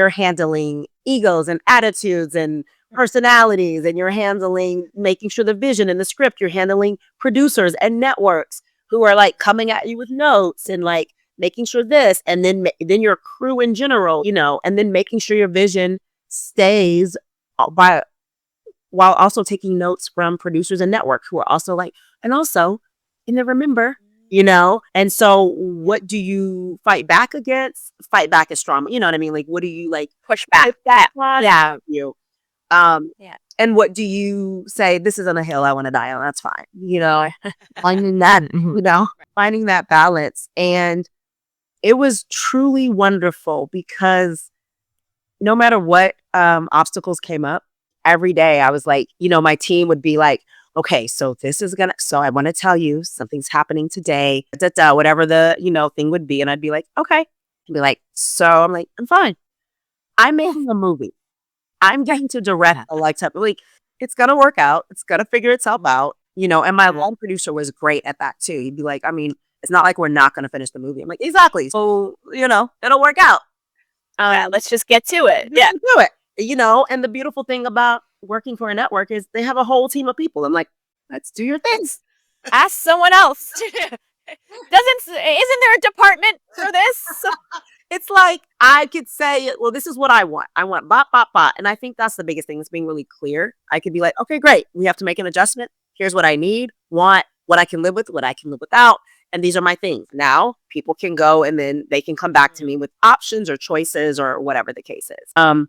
handling egos and attitudes and personalities, and you're handling making sure the vision and the script, you're handling producers and networks who are like coming at you with notes and like making sure this, and then your crew in general, you know, and then making sure your vision stays by while also taking notes from producers and network who are also like, and also, and then remember, you know. And so what do you fight back against? Fight back is strong. You know what I mean? Like, what do you like Push back. Yeah. You. Yeah. And what do you say? This isn't a hill I want to die on. That's fine. You know, finding that, you know, finding that balance. And it was truly wonderful because no matter what obstacles came up, every day I was like, you know, my team would be like, okay, so I want to tell you something's happening today, whatever the, you know, thing would be. And I'd be like, okay. I'd be like, so I'm like, I'm fine. I'm making a movie. I'm getting to direct a Lifetime. Like, it's going to work out. It's going to figure itself out, you know. And my line producer was great at that too. He'd be like, I mean, it's not like we're not going to finish the movie. I'm like, exactly. So, you know, it'll work out. Let's just get to it. Yeah. Do it. You know, and the beautiful thing about working for a network is they have a whole team of people. I'm like, let's do your things. Ask someone else. Isn't there a department for this? It's like I could say, well, this is what I want. I want bop, bop, bop. And I think that's the biggest thing is being really clear. I could be like, okay, great. We have to make an adjustment. Here's what I need, want, what I can live with, what I can live without. And these are my things. Now people can go and then they can come back to me with options or choices or whatever the case is.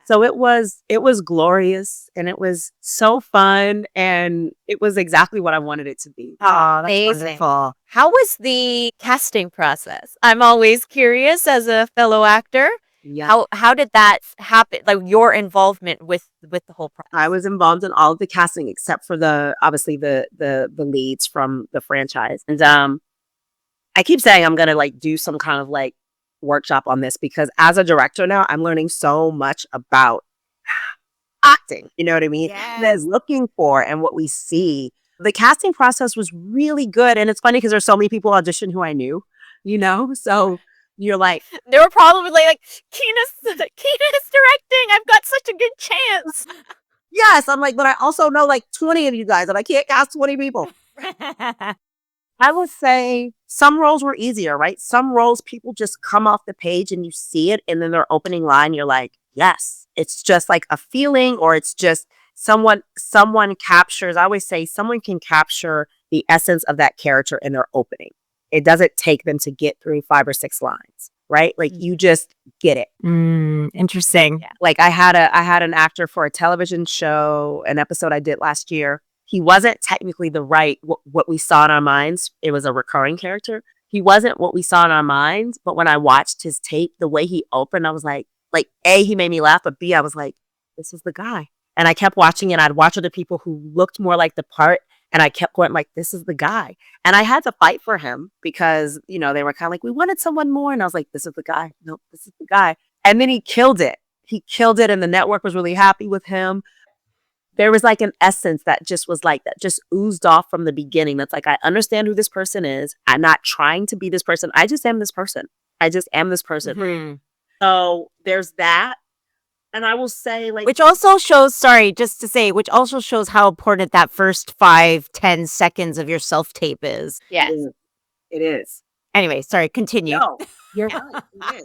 So it was glorious, and it was so fun, and it was exactly what I wanted it to be. Oh, that's wonderful. How was the casting process? I'm always curious as a fellow actor. Yeah. How did that happen? Like your involvement with the whole process? I was involved in all of the casting except for obviously the leads from the franchise. And I keep saying I'm gonna like do some kind of like workshop on this because as a director now, I'm learning so much about acting. You know what I mean? Yes. There's looking for and what we see. The casting process was really good, and it's funny because there's so many people audition who I knew. You know, so you're like, they were probably like, Keena's directing. I've got such a good chance. yes. I'm like, but I also know like 20 of you guys, and I can't cast 20 people. I would say some roles were easier, right? Some roles, people just come off the page and you see it, and then their opening line, you're like, yes. It's just like a feeling, or it's just someone captures. I always say someone can capture the essence of that character in their opening. It doesn't take them to get through 5 or 6 lines, right? Like you just get it. Interesting. Like I had an actor for a television show, an episode I did last year. he wasn't technically what we saw in our minds. It was a recurring character. He wasn't what we saw in our minds, but when I watched his tape, the way he opened, I was like, A, he made me laugh, but B, I was like, this is the guy. And I kept watching it. I'd watch other people who looked more like the part, and I kept going like, this is the guy. And I had to fight for him because, they were kind of like, we wanted someone more. And I was like, this is the guy. No, this is the guy. And then he killed it. And the network was really happy with him. There was like an essence that just was like, that just oozed off from the beginning. That's like, I understand who this person is. I'm not trying to be this person. I just am this person. I just am this person. Mm-hmm. So there's that. And I will say, like, which also shows how important that first 5-10 seconds of your self-tape is. Yes. It is. Anyway, sorry, continue. No, you're right.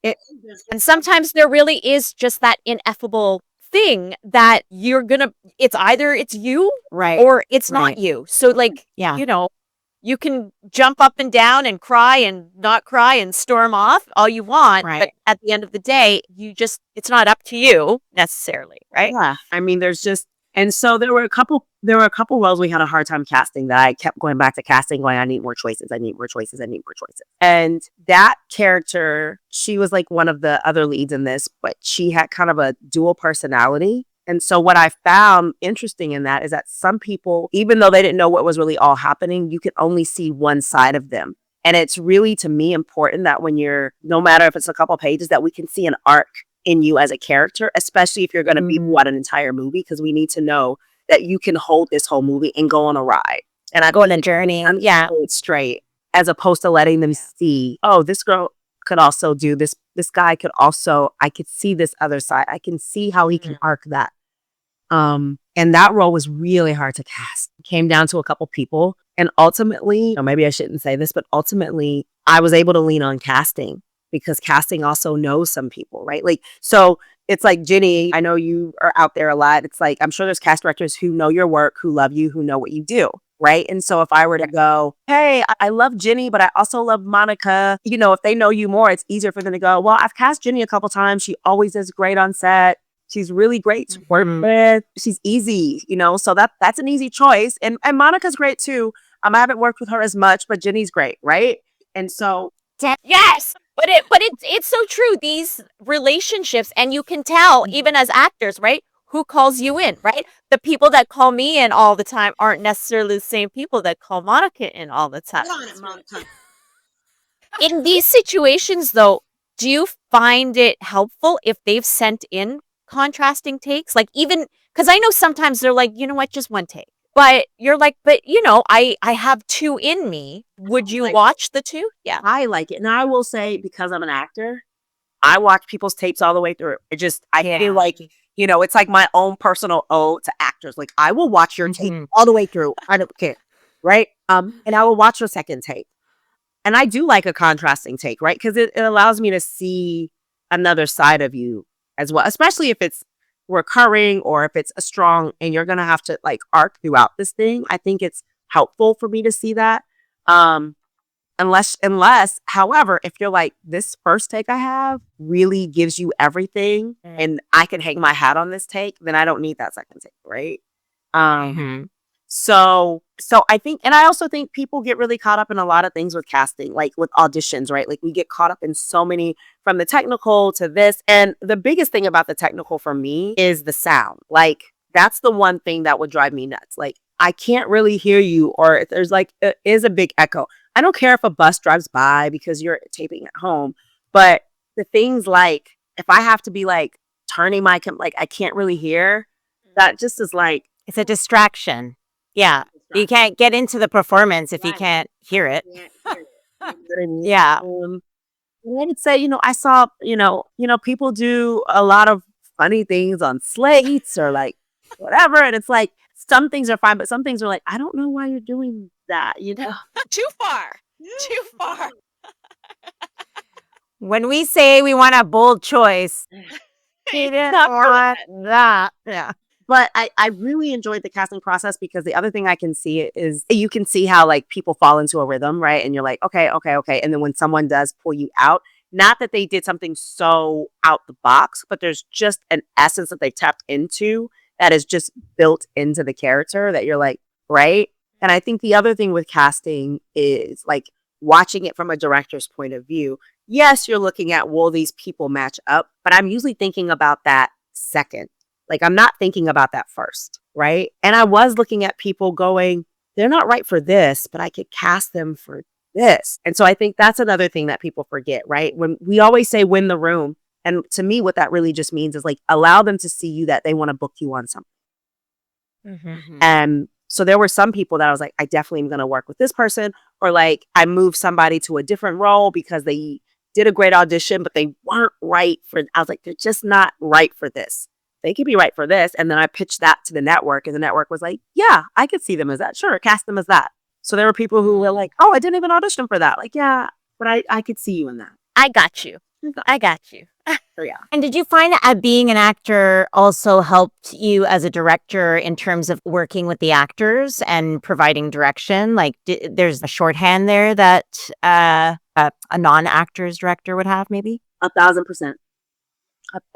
It is. And sometimes there really is just that ineffable thing that it's either it's you Right. or it's not you. So like, you can jump up and down and cry and not cry and storm off all you want. Right. But at the end of the day, it's not up to you necessarily. Right. Yeah. I mean, and so there were a couple roles we had a hard time casting that I kept going back to casting, going, I need more choices. And that character, she was like one of the other leads in this, but she had kind of a dual personality. And so what I found interesting in that is that some people, even though they didn't know what was really all happening, you could only see one side of them. And it's really, to me, important that when no matter if it's a couple pages, that we can see an arc in you as a character, especially if you're going to be what an entire movie, because we need to know that you can hold this whole movie and go on a ride. And I go on a journey. Yeah. It straight, as opposed to letting them see, oh, this girl could also do this. This guy could also, I could see this other side. I can see how he can arc that. And that role was really hard to cast. It came down to a couple people. And ultimately, maybe I shouldn't say this, but ultimately I was able to lean on casting, because casting also knows some people, right? Like, so it's like, Jenny, I know you are out there a lot. It's like, I'm sure there's cast directors who know your work, who love you, who know what you do. Right. And so if I were to go, hey, I love Jenny, but I also love Monica, if they know you more, it's easier for them to go, well, I've cast Jenny a couple times. She always is great on set. She's really great to work with. She's easy, so that's an easy choice. And Monica's great too. I haven't worked with her as much, but Jenny's great. Right. And so. Yes. But it's so true. These relationships, and you can tell even as actors, right? Who calls you in, right? The people that call me in all the time aren't necessarily the same people that call Monica in all the time. In these situations, though, do you find it helpful if they've sent in contrasting takes? Like, even because I know sometimes they're like, you know what, just one take. But you're like, I have two in me. Would you watch the two? Yeah. I like it. And I will say, because I'm an actor, I watch people's tapes all the way through. I feel like, it's like my own personal ode to actors. Like, I will watch your tape all the way through. I don't care. Right. And I will watch your second tape. And I do like a contrasting take, right? Because it allows me to see another side of you as well, especially if it's recurring or if it's a strong and you're going to have to like arc throughout this thing. I think it's helpful for me to see that. Unless, however, if you're like, this first take I have really gives you everything and I can hang my hat on this take, then I don't need that second take, right? So I think, and I also think people get really caught up in a lot of things with casting, like with auditions, right? Like we get caught up in so many, from the technical to this. And the biggest thing about the technical for me is the sound. Like, that's the one thing that would drive me nuts. Like, I can't really hear you, or if there's like, it is a big echo. I don't care if a bus drives by because you're taping at home, but the things like, if I have to be like turning my, like, I can't really hear, that just is like. It's a distraction. Yeah. You can't get into the performance if you can't hear it. Yeah. And I would say, I saw, people do a lot of funny things on slates or like whatever. And it's like, some things are fine, but some things are like, I don't know why you're doing that, Too far. Too far. When we say we want a bold choice, we didn't want that. Yeah. But I really enjoyed the casting process, because the other thing I can see is you can see how like people fall into a rhythm, right? And you're like, okay. And then when someone does pull you out, not that they did something so out the box, but there's just an essence that they tapped into that is just built into the character that you're like, right? And I think the other thing with casting is like watching it from a director's point of view. Yes, you're looking at, will these people match up? But I'm usually thinking about that second. Like, I'm not thinking about that first, right? And I was looking at people going, they're not right for this, but I could cast them for this. And so I think that's another thing that people forget, right? When we always say win the room. And to me, what that really just means is like allow them to see you that they want to book you on something. And so there were some people that I was like, I definitely am going to work with this person. Or like I moved somebody to a different role because they did a great audition, but they weren't right for, I was like, they're just not right for this. They could be right for this. And then I pitched that to the network and the network was like, yeah, I could see them as that. Sure, cast them as that. So there were people who were like, oh, I didn't even audition for that. Like, yeah, but I could see you in that. I got you. I got you. So yeah. And did you find that being an actor also helped you as a director in terms of working with the actors and providing direction? Like, there's a shorthand there that a non-actor's director would have, maybe? 1,000%.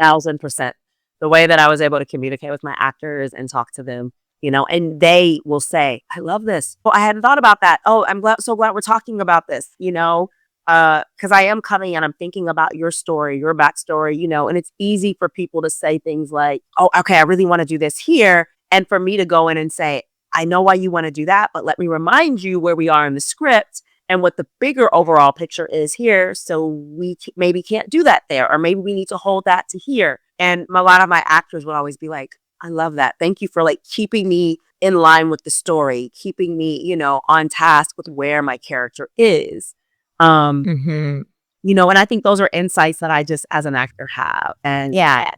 1,000%. The way that I was able to communicate with my actors and talk to them, you know, and they will say, I love this. Oh, I hadn't thought about that. Oh, I'm so glad we're talking about this, you know, because I am coming and I'm thinking about your story, your backstory, you know, and it's easy for people to say things like, oh, okay, I really want to do this here. And for me to go in and say, I know why you want to do that, but let me remind you where we are in the script and what the bigger overall picture is here. So we maybe can't do that there, or maybe we need to hold that to here. And a lot of my actors would always be like, I love that. Thank you for like keeping me in line with the story, keeping me, you know, on task with where my character is. You know, and I think those are insights that I just as an actor have. And Yeah.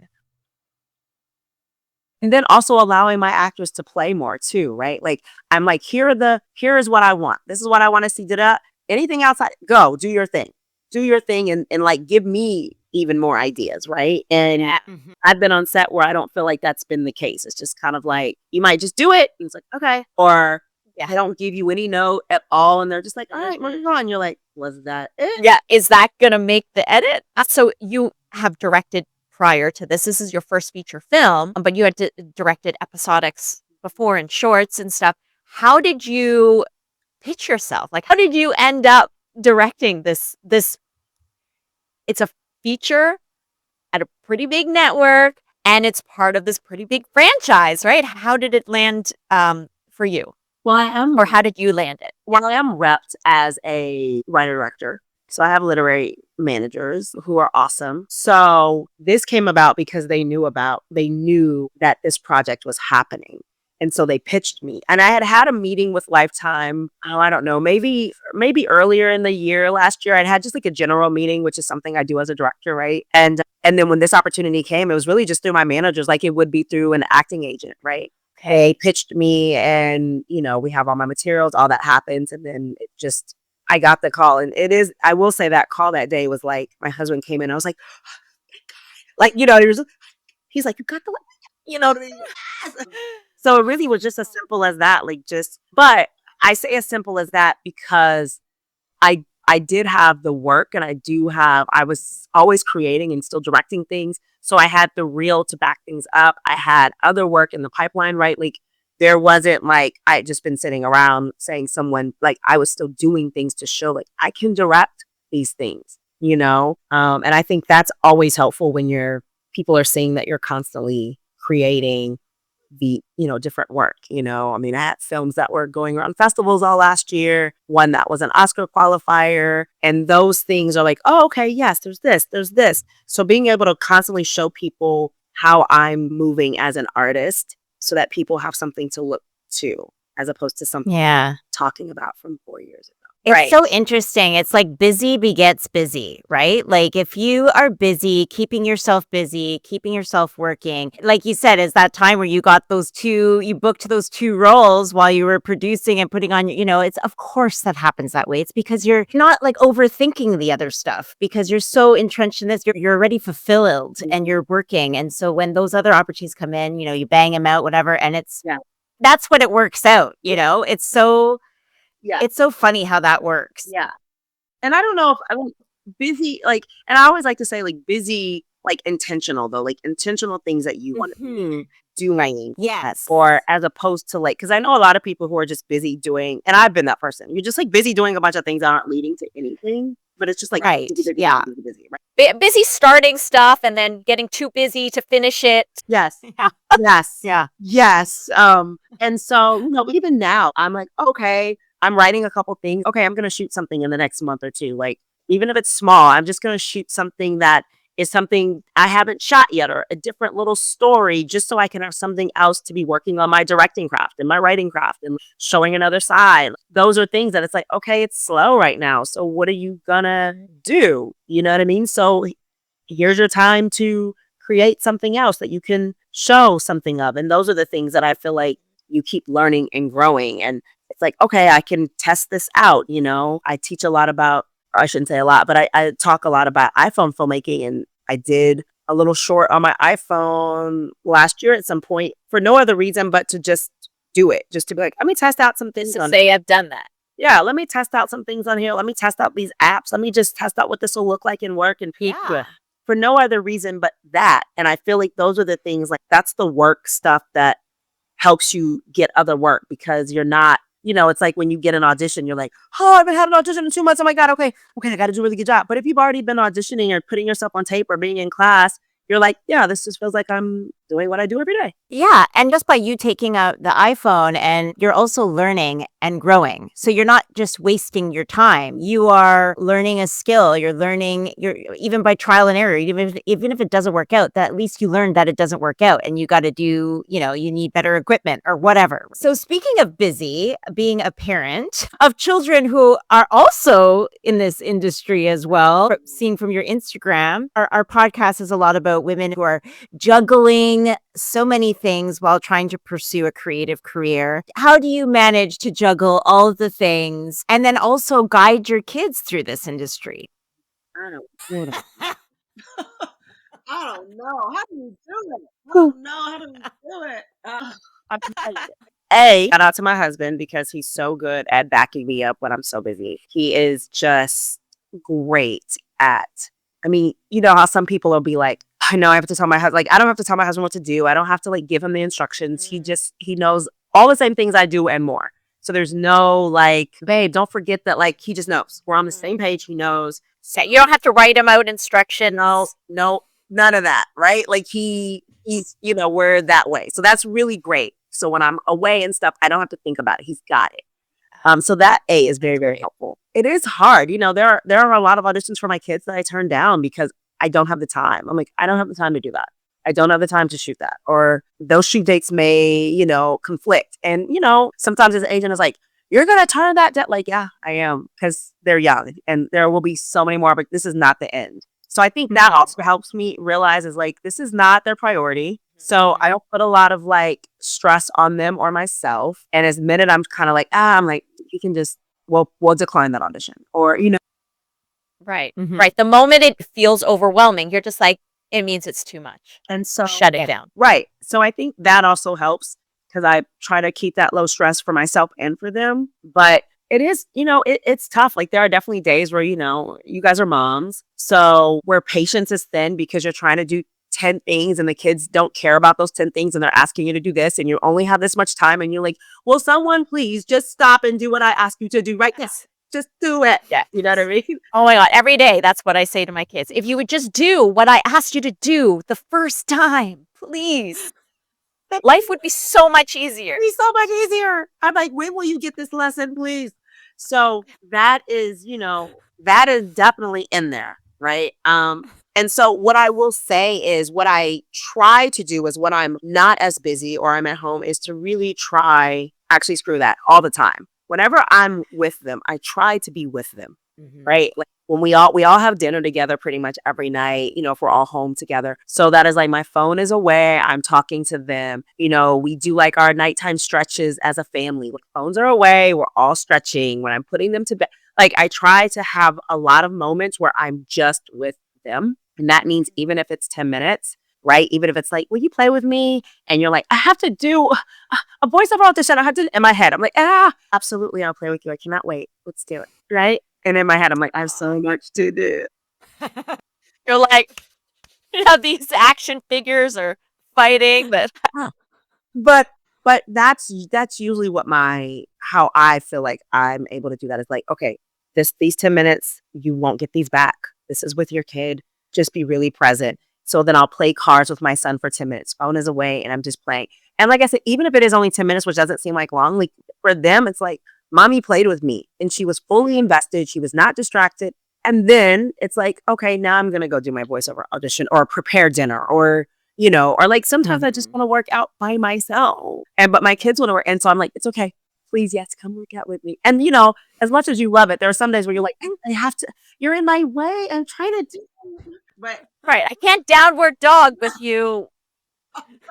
And then also allowing my actors to play more too, right? Like I'm like, here is what I want. This is what I want to see. Da-da. Anything outside, go, do your thing. Do your thing and like give me even more ideas, right? And I've been on set where I don't feel like that's been the case. It's just kind of like, you might just do it. And it's like, okay. Or I don't give you any note at all. And they're just like, all right, moving on. You're like, was that it? Yeah. Is that going to make the edit? So you have directed prior to this. This is your first feature film, but you had directed episodics before and shorts and stuff. How did you pitch yourself? Like, how did you end up directing this? It's a feature at a pretty big network, and it's part of this pretty big franchise, right? How did it land for you? Well, I am. Or how did you land it? Well, I am repped as a writer-director. So I have literary managers who are awesome. So this came about because they knew that this project was happening. And so they pitched me. And I had a meeting with Lifetime, I don't know, maybe earlier in the year, last year. I'd had just like a general meeting, which is something I do as a director, right? And then when this opportunity came, it was really just through my managers, like it would be through an acting agent, right? They pitched me and, you know, we have all my materials, all that happens. And then I got the call. And I will say that call that day was like, my husband came in. I was like, like, you know, he's like, you got the, you know what I mean? So it really was just as simple as that. But I say as simple as that because I did have the work and I was always creating and still directing things. So I had the reel to back things up. I had other work in the pipeline, right? Like there wasn't like I had just been sitting around saying someone, like I was still doing things to show like I can direct these things, you know? And I think that's always helpful when people are seeing that you're constantly creating the, you know, different work, you know. I mean, I had films that were going around festivals all last year, one that was an Oscar qualifier, and those things are like, oh, okay, yes, there's this. So being able to constantly show people how I'm moving as an artist so that people have something to look to as opposed to something talking about from 4 years ago. It's so interesting. It's like busy begets busy, right? Like if you are busy, keeping yourself working, like you said, is that time where you booked those two roles while you were producing and putting on, you know, it's of course that happens that way. It's because you're not like overthinking the other stuff because you're so entrenched in this, you're already fulfilled and you're working. And so when those other opportunities come in, you know, you bang them out, whatever. And that's when it works out, you know, it's so funny how that works. Yeah. And I don't know if I'm busy, like, and I always like to say like busy, like intentional though, like intentional things that you want to do. doing. Yes. Or as opposed to like, because I know a lot of people who are just busy doing, and I've been that person. You're just like busy doing a bunch of things that aren't leading to anything, but it's just like Right. busy, busy, Yeah. busy, busy, right? Busy starting stuff and then getting too busy to finish it. Yes. Yeah. Yes. Yeah. Yes. And so, even now I'm like, okay, I'm writing a couple things. Okay, I'm gonna shoot something in the next month or two. Like, even if it's small, I'm just gonna shoot something that is something I haven't shot yet or a different little story, just so I can have something else to be working on my directing craft and my writing craft and showing another side. Those are things that it's like, okay, it's slow right now. So what are you gonna do? You know what I mean? So here's your time to create something else that you can show something of. And those are the things that I feel like you keep learning and growing. And it's like, okay, I can test this out. I teach a lot about, or I shouldn't say a lot, but I talk a lot about iPhone filmmaking. And I did a little short on my iPhone last year at some point for no other reason but to just do it. Just to be like, let me test out some things. To say I've done that. Yeah, let me test out some things on here. Let me test out these apps. Let me just test out what this will look like and work and peak with. For no other reason but that. And I feel like those are the things, like that's the work stuff that helps you get other work, because you're not, it's like when you get an audition, you're like, oh, I haven't had an audition in 2 months. Oh my God. Okay, I got to do a really good job. But if you've already been auditioning or putting yourself on tape or being in class, you're like, yeah, this just feels like I'm doing what I do every day. Yeah. And just by you taking out the iPhone, and you're also learning and growing. So you're not just wasting your time. You are learning a skill. You're even by trial and error, even if it doesn't work out, that at least you learned that it doesn't work out and you got to do, you need better equipment or whatever. So speaking of busy, being a parent of children who are also in this industry as well, seeing from your Instagram, our podcast is a lot about women who are juggling so many things while trying to pursue a creative career. How do you manage to juggle all of the things and then also guide your kids through this industry? I don't know. I don't know. How do you do it? I don't know. How do you do it? Shout out to my husband, because he's so good at backing me up when I'm so busy. He is just great at, you know how some people will be like, I know I have to tell my husband, like, I don't have to tell my husband what to do. I don't have to like give him the instructions. He knows all the same things I do and more. So there's no like, babe, don't forget that, like, he just knows. We're on the same page. He knows. So you don't have to write him out instructions. No, none of that, right? Like he's, we're that way. So that's really great. So when I'm away and stuff, I don't have to think about it. He's got it. So that is very, very helpful. It is hard. There are a lot of auditions for my kids that I turn down because I don't have the time. I'm like, I don't have the time to do that. I don't have the time to shoot that. Or those shoot dates may, conflict. And, sometimes as an agent is like, you're going to turn that down. Like, yeah, I am, because they're young and there will be so many more, but this is not the end. So I think that also helps me realize is like, this is not their priority. So I don't put a lot of like stress on them or myself. And as minute I'm kind of like, I'm like, you can just, we'll decline that audition, or, Right. Right. The moment it feels overwhelming, you're just like, it means it's too much. And so shut it down. Right. So I think that also helps, because I try to keep that low stress for myself and for them. But it is, it's tough. Like there are definitely days where, you guys are moms. So where patience is thin because you're trying to do 10 things and the kids don't care about those 10 things and they're asking you to do this and you only have this much time and you're like, will someone please just stop and do what I ask you to do right now? Just do it. Yeah. You know what I mean? Oh my God. Every day, that's what I say to my kids. If you would just do what I asked you to do the first time, please. Life would be so much easier. It'd be so much easier. I'm like, when will you get this lesson, please? So that is, that is definitely in there. Right. And so what I will say is what I try to do is when I'm not as busy or I'm at home is to really try, actually screw that all the time. Whenever I'm with them, I try to be with them. Right. Like when we all have dinner together pretty much every night, if we're all home together. So that is like my phone is away. I'm talking to them. We do like our nighttime stretches as a family. When phones are away, we're all stretching. When I'm putting them to bed, like I try to have a lot of moments where I'm just with them. And that means even if it's 10 minutes, right? Even if it's like, will you play with me? And you're like, I have to do a voiceover audition. I have to, in my head, I'm like, absolutely. I'll play with you. I cannot wait. Let's do it. Right. And in my head, I'm like, I have so much to do. You're like, these action figures are fighting, but But that's usually what how I feel like I'm able to do that. Is like, okay, these 10 minutes, you won't get these back. This is with your kid. Just be really present. So then I'll play cards with my son for 10 minutes. Phone is away and I'm just playing. And like I said, even if it is only 10 minutes, which doesn't seem like long, like for them, it's like, mommy played with me and she was fully invested. She was not distracted. And then it's like, okay, now I'm going to go do my voiceover audition or prepare dinner or, or like sometimes I just want to work out by myself. But my kids want to work. And so I'm like, it's okay. Please, yes, come work out with me. And, as much as you love it, there are some days where you're like, I have to, you're in my way. I'm trying to do. But Right. I can't downward dog with you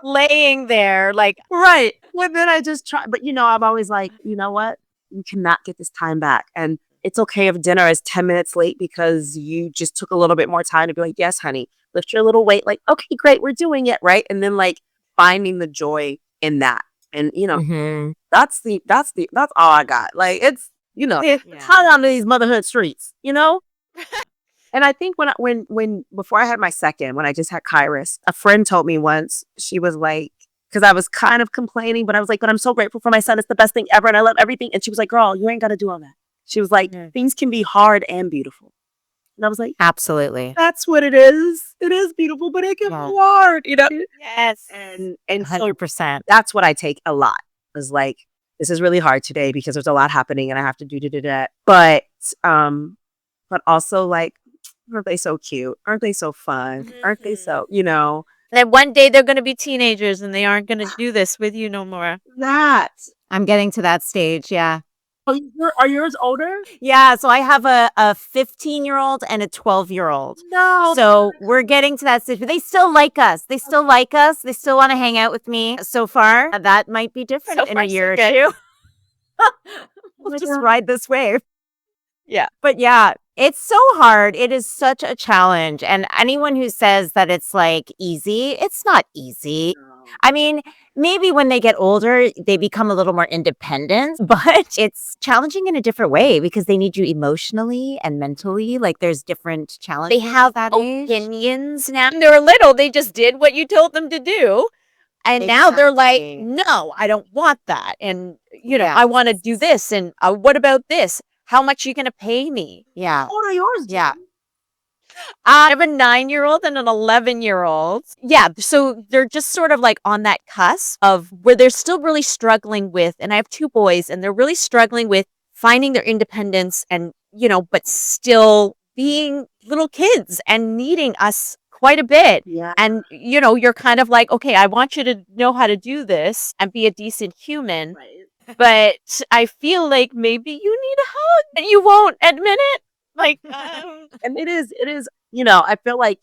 laying there. Like, right. Well, then I just try. But, I'm always like, you know what? You cannot get this time back. And it's okay if dinner is 10 minutes late because you just took a little bit more time to be like, yes, honey, lift your little weight. Like, okay, great. We're doing it. Right. And then like finding the joy in that. And, that's all I got. Like, it's, it's hot on these motherhood streets, And I think when before I had my second, when I just had Kairos, a friend told me once, she was like, because I was kind of complaining, but I was like, but I'm so grateful for my son. It's the best thing ever. And I love everything. And she was like, girl, you ain't got to do all that. She was like, things can be hard and beautiful. And I was like, Absolutely. that's what it is. It is beautiful, but it can be hard, yes. And 100%. so that's what I take a lot. Is like, this is really hard today because there's a lot happening and I have to do that. But also like, aren't they so cute? Aren't they so fun? Aren't they so, And then one day they're going to be teenagers and they aren't going to do this with you no more. that. I'm getting to that stage. Yeah. Oh, are yours older? Yeah. So I have a 15-year-old and a 12-year-old. No. So we're getting to that stage. But they still like us. They still want to hang out with me. So far, that might be different in a year or two. We'll just ride this wave. Yeah. But yeah, it's so hard. It is such a challenge. And anyone who says that it's like easy, it's not easy. No. I mean, maybe when they get older, they become a little more independent, but it's challenging in a different way because they need you emotionally and mentally. Like there's different challenges. They have that age. opinions now. When they were little, they just did what you told them to do. And now they're like, no, I don't want that. And, I want to do this. And what about this? How much are you going to pay me? Yeah. How old are yours? Yeah. I have a 9-year-old and an 11-year-old. Yeah. So they're just sort of like on that cusp of where they're still really struggling with, and I have 2 boys and they're really struggling with finding their independence and, but still being little kids and needing us quite a bit. Yeah. And, you're kind of like, okay, I want you to know how to do this and be a decent human. Right. But I feel like maybe you need a hug and you won't admit it. Like, And it is, I feel like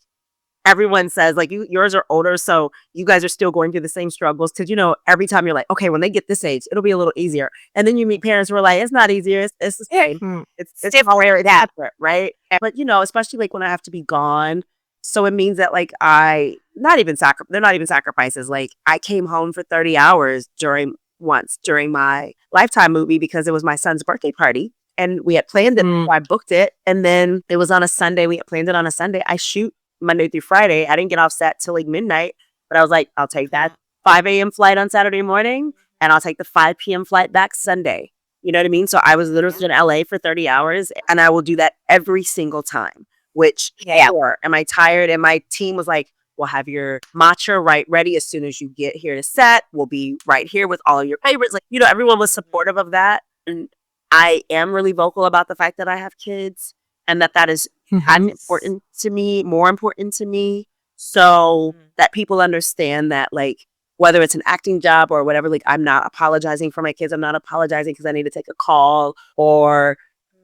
everyone says like yours are older. So you guys are still going through the same struggles. Cause every time you're like, okay, when they get this age, it'll be a little easier. And then you meet parents who are like, it's not easier. It's the same. It's different. Separate, right? But especially like when I have to be gone. So it means that like they're not even sacrifices. Like I came home for 30 hours during my Lifetime movie because it was my son's birthday party and we had planned it. So I booked it and then it was on a Sunday. We had planned it on a Sunday. I shoot Monday through Friday. I didn't get off set till like midnight, but I was like, I'll take that 5 a.m. flight on Saturday morning and I'll take the 5 p.m. flight back Sunday. You know what I mean? So I was literally in LA for 30 hours and I will do that every single time, which sure, am I tired? And my team was like, we'll have your matcha ready as soon as you get here to set. We'll be right here with all of your favorites. Like, everyone was supportive of that. And I am really vocal about the fact that I have kids and that is important to me, more important to me. So that people understand that like, whether it's an acting job or whatever, like I'm not apologizing for my kids. I'm not apologizing because I need to take a call or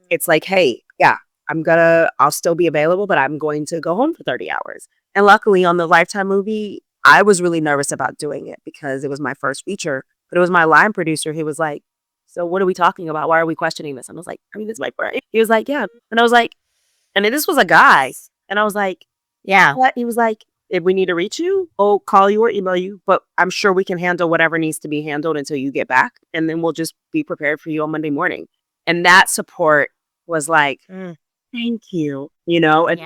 it's like, hey, yeah, I'll still be available, but I'm going to go home for 30 hours. And luckily on the Lifetime movie, I was really nervous about doing it because it was my first feature, but it was my line producer. He was like, so what are we talking about? Why are we questioning this? And I was like, this is my first. He was like, yeah. And I was like, and this was a guy. And I was like, yeah. What? He was like, if we need to reach you, I'll call you or email you, but I'm sure we can handle whatever needs to be handled until you get back. And then we'll just be prepared for you on Monday morning. And that support was like, thank you, and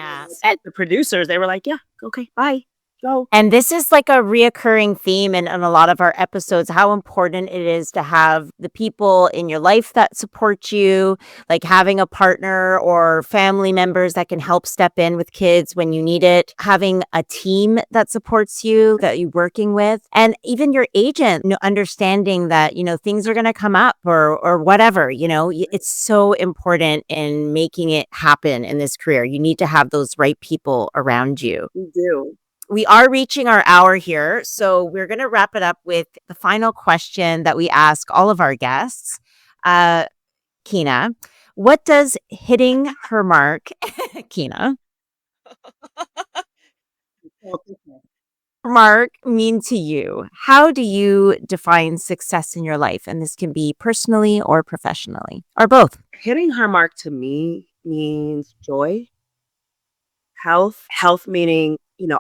the producers, they were like, yeah, okay, bye. go. And this is like a reoccurring theme in a lot of our episodes, how important it is to have the people in your life that support you, like having a partner or family members that can help step in with kids when you need it, having a team that supports you, that you're working with, and even your agent, understanding that, things are going to come up or whatever, it's so important in making it happen in this career. You need to have those right people around you. You do. We are reaching our hour here, so we're going to wrap it up with the final question that we ask all of our guests. Keena, what does hitting her mark, Keena, mark mean to you? How do you define success in your life? And this can be personally or professionally, or both. Hitting her mark to me means joy, health meaning,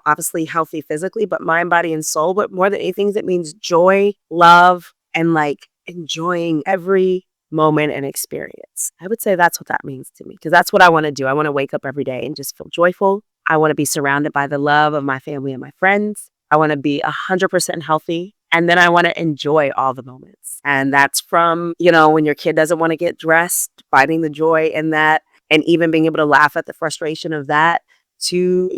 obviously healthy physically, but mind, body, and soul. But more than anything, it means joy, love, and like enjoying every moment and experience. I would say that's what that means to me, because that's what I want to do. I want to wake up every day and just feel joyful. I want to be surrounded by the love of my family and my friends. I want to be 100% healthy. And then I want to enjoy all the moments. And that's from, when your kid doesn't want to get dressed, finding the joy in that, and even being able to laugh at the frustration of that, to,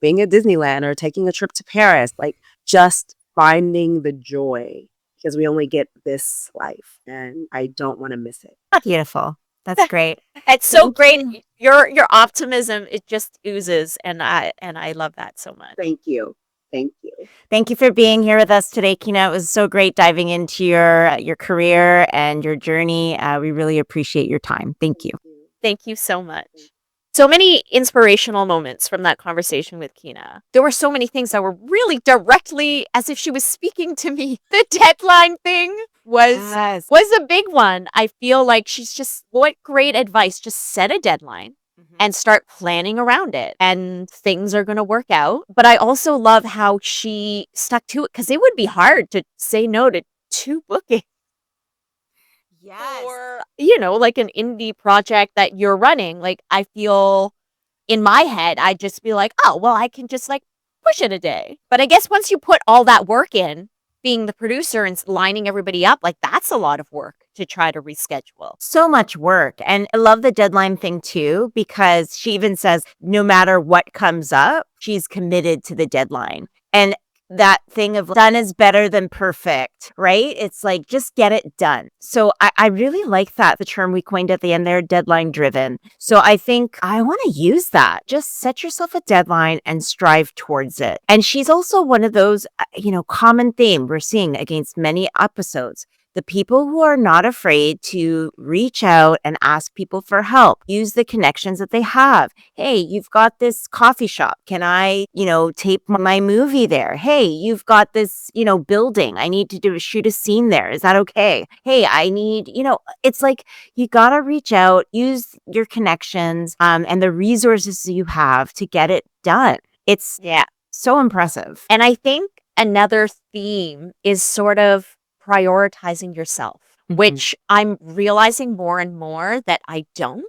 being at Disneyland or taking a trip to Paris, like just finding the joy, because we only get this life and I don't want to miss it. Beautiful. That's great. It's so great. Your optimism, it just oozes, and I love that so much. Thank you. Thank you. Thank you for being here with us today, Keena. It was so great diving into your career and your journey. We really appreciate your time. Thank you. Thank you so much. So many inspirational moments from that conversation with Keena. There were so many things that were really directly as if she was speaking to me. The deadline thing was a big one. I feel like what great advice. Just set a deadline and start planning around it, and things are going to work out. But I also love how she stuck to it, because it would be hard to say no to 2 bookings. Yes. Or, like an indie project that you're running. Like, I feel in my head, I'd just be like, oh, well, I can just like push it a day. But I guess once you put all that work in, being the producer and lining everybody up, like that's a lot of work to try to reschedule. So much work. And I love the deadline thing too, because she even says no matter what comes up, she's committed to the deadline. And that thing of done is better than perfect, right? It's like, just get it done. So I really like that, the term we coined at the end there, deadline driven. So I think I want to use that. Just set yourself a deadline and strive towards it. And she's also one of those, common theme we're seeing against many episodes. The people who are not afraid to reach out and ask people for help, use the connections that they have. Hey, you've got this coffee shop. Can I, tape my movie there? Hey, you've got this, building. I need to shoot a scene there. Is that okay? Hey, I need, it's like you got to reach out, use your connections and the resources you have to get it done. It's so impressive. And I think another theme is sort of prioritizing yourself, which I'm realizing more and more that I don't.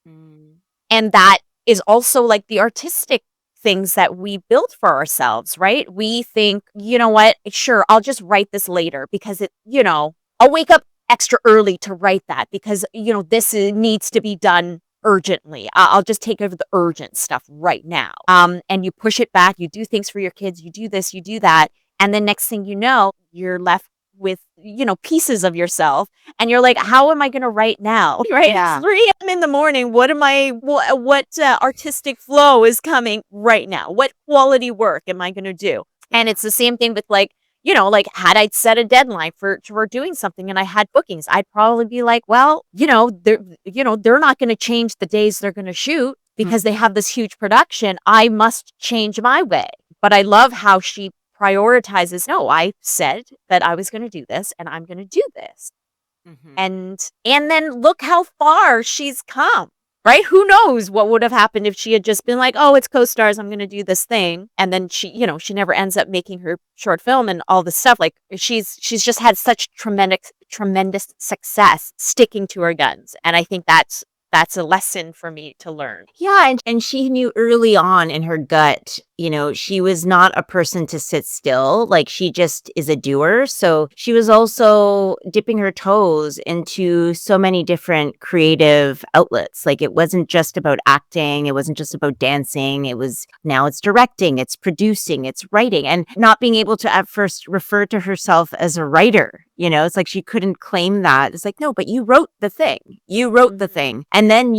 And that is also like the artistic things that we build for ourselves, right? We think, you know what, sure, I'll just write this later because I'll wake up extra early to write that because, this needs to be done urgently. I'll just take over the urgent stuff right now. And you push it back, you do things for your kids, you do this, you do that. And then next thing you know, you're left with, pieces of yourself. And you're like, how am I going to write now? Right? Yeah. It's 3 a.m. in the morning. What artistic flow is coming right now? What quality work am I going to do? And it's the same thing with had I set a deadline for doing something and I had bookings, I'd probably be like, well, they're not going to change the days they're going to shoot because they have this huge production. I must change my way. But I love how she prioritizes, no, I said that I was going to do this and I'm going to do this. And then look how far she's come, right? Who knows what would have happened if she had just been like, oh, it's co-stars, I'm going to do this thing. And then she never ends up making her short film and all this stuff. Like she's just had such tremendous success sticking to her guns. And I think that's a lesson for me to learn. Yeah. And she knew early on in her gut, she was not a person to sit still. Like, she just is a doer. So she was also dipping her toes into so many different creative outlets. Like, it wasn't just about acting. It wasn't just about dancing. Now it's directing, it's producing, it's writing, and not being able to at first refer to herself as a writer. It's like she couldn't claim that. It's like, no, but you wrote the thing. You wrote the thing. And then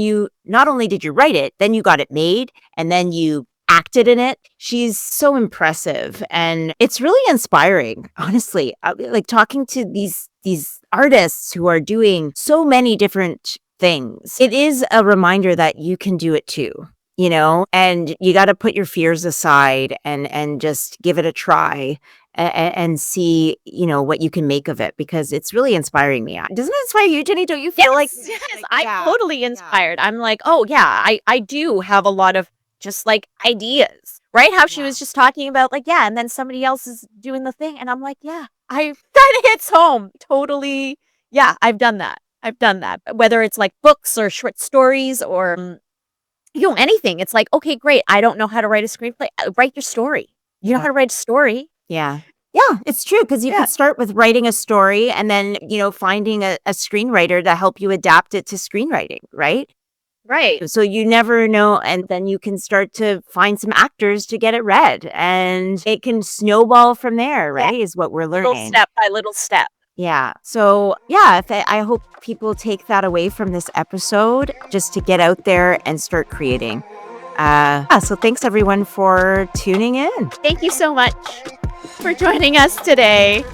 not only did you write it, then you got it made, and then you acted in it. She's so impressive, and it's really inspiring, honestly. Like, talking to these artists who are doing so many different things. It is a reminder that you can do it too. And you got to put your fears aside and just give it a try and see, what you can make of it, because it's really inspiring me. Doesn't it inspire you, Jenny? Don't you feel like? Yes, I'm totally inspired. I'm like, oh yeah, I do have a lot of just like ideas, right? How she was just talking about like, and then somebody else is doing the thing. And I'm like, that hits home. Totally. Yeah, I've done that. Whether it's like books or short stories or, anything. It's like, okay, great. I don't know how to write a screenplay. Write your story. You know how to write a story. Yeah. Yeah, it's true, because you can start with writing a story and then, finding a screenwriter to help you adapt it to screenwriting, right? Right. So you never know, and then you can start to find some actors to get it read, and it can snowball from there, right? Is what we're learning. Little step by little step. Yeah. So I hope people take that away from this episode, just to get out there and start creating. So thanks everyone for tuning in. Thank you so much for joining us today.